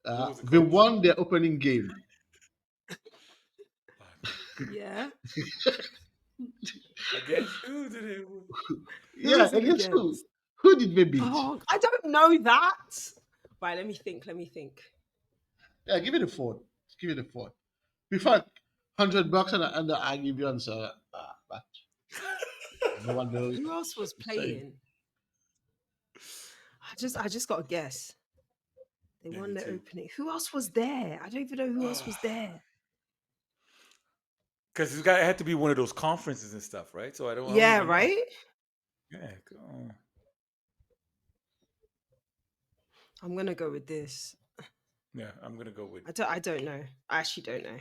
Who was the they coach? won their opening game. Yeah. Against who did it? Who Yeah, is it against who? against? Who did they beat? Oh, I don't know that. Right, let me think. Let me think. Yeah, give it a 4. Give it a 4. Before $100 and I give you answer. But no one knows. Who else was Same. playing? I just got to guess. They Yeah, won me their too. opening. Who else was there? I don't even know who else was there. Because it had to be one of those conferences and stuff, right? So I don't Yeah, even know. right? Yeah. I'm gonna go with this. Yeah, I'm gonna go with. I don't know. I actually don't know.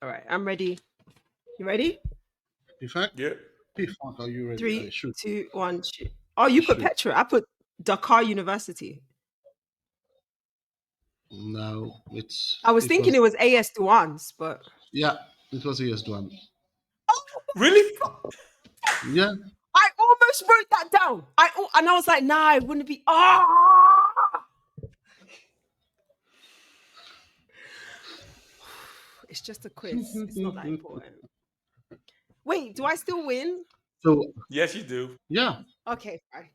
All right, I'm ready. You ready? Before, Yeah. before, are you ready? 3, Shoot. 2, 1, shoot. Oh, you put Shoot. Petra. I put Dakar University. No, I was it thinking was it was AS Douanes, but yeah, it was a yes one. oh Really? my God. Yeah, I almost wrote that down. And I was like, nah, it wouldn't be. Ah, it's just a quiz. It's not that important. Wait, do I still win? so Yes, you do. yeah, Okay, fine.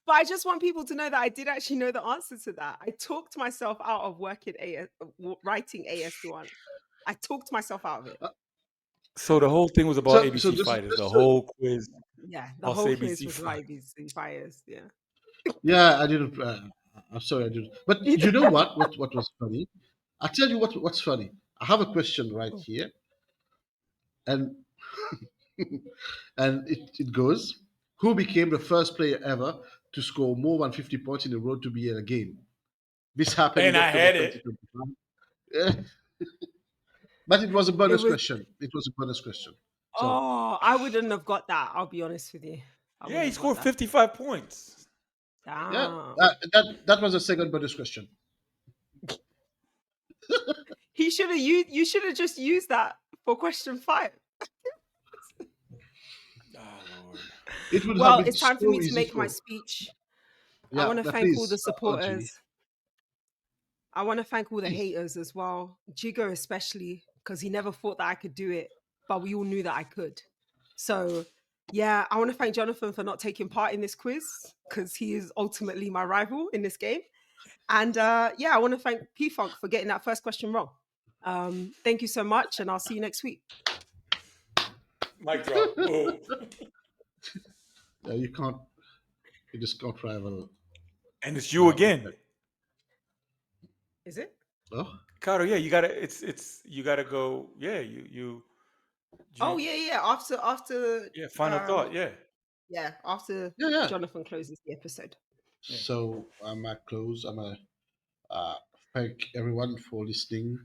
But I just want people to know that I did actually know the answer to that. I talked myself out of writing AS1. I talked myself out of it. So the whole thing was about so ABC just, fighters. The just so, whole quiz, Yeah, the us whole quiz ABC was about fighters. ABC fires. Yeah. yeah, I didn't. I'm sorry, I didn't. But you know what? What was funny? I'll tell you what's funny. I have a question right here, and and it goes: Who became the first player ever to score more than 50 points in a row to be in a game? This happened And in I October had it. 2021. Yeah, but it was a It bonus was. question. It was a bonus question. So Oh, I wouldn't have got that. I'll be honest with you. I Yeah, wouldn't he have got scored that. 55 points. yeah, Damn. that was the second bonus question. He should have used. You should have just used that for question 5. Oh Lord. It would have Well, been it's time for me so to easy make my for speech. I yeah. want to thank all the Please, OG. supporters. I want to thank all the haters as well. Jigo especially, because he never thought that I could do it, but we all knew that I could. So yeah, I want to thank Jonathan for not taking part in this quiz because he is ultimately my rival in this game. And yeah, I want to thank P Funk for getting that first question wrong. Thank you so much, and I'll see you next week. Mic drop. Boom. You can't. You just can't rival. And it's you again. Is it? Oh, Carter, yeah, you gotta you gotta go. Yeah, Oh you yeah, yeah. After yeah, final thought, yeah. yeah, after yeah, yeah. Jonathan closes the episode. Yeah. So I'm at close. I'm a thank everyone for listening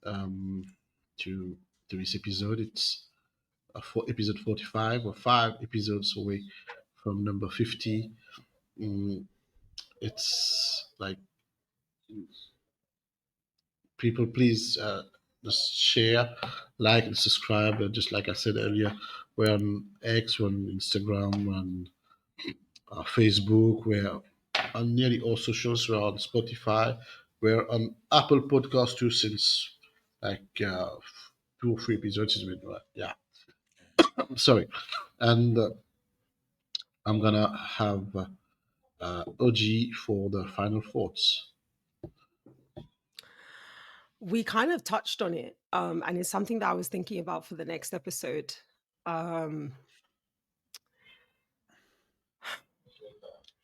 um, to this episode. It's for episode 45 or 5 episodes away from number 50. Mm, it's like people, please just share, like, and subscribe. Just like I said earlier, we're on X, we're on Instagram, and Facebook. We're on nearly all socials. We're on Spotify. We're on Apple Podcast too since like 2 or 3 episodes. Has been yeah. Sorry, and I'm gonna have OG for the final thoughts. We kind of touched on it, and it's something that I was thinking about for the next episode.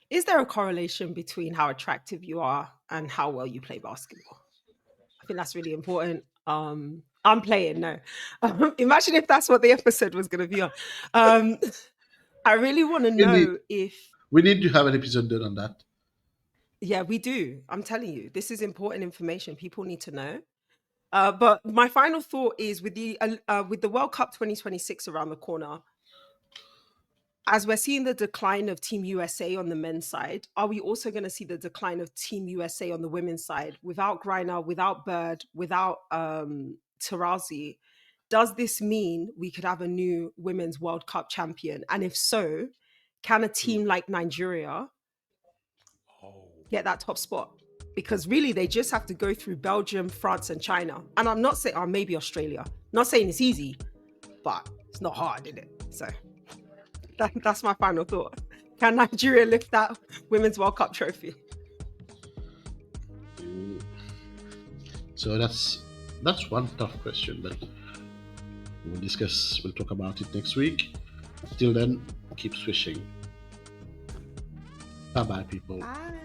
Is there a correlation between how attractive you are and how well you play basketball? I think that's really important. I'm playing no. Imagine if that's what the episode was going to be on. I really want to We need, know if, we need to have an episode done on that. yeah, we do. I'm telling you, this is important information. People need to know. But my final thought is with the World Cup 2026 around the corner, as we're seeing the decline of Team USA on the men's side, are we also going to see the decline of Team USA on the women's side without Griner, without Bird, without Tarazi? Does this mean we could have a new women's World Cup champion? And if so, can a team like Nigeria Oh, get that top spot? Because really, they just have to go through Belgium, France, and China. And I'm not saying, or maybe Australia. Not saying it's easy, but it's not hard, is it? So that's my final thought. Can Nigeria lift that Women's World Cup trophy? So that's one tough question, but we'll talk about it next week. Till then, keep swishing. Bye bye, people. Bye.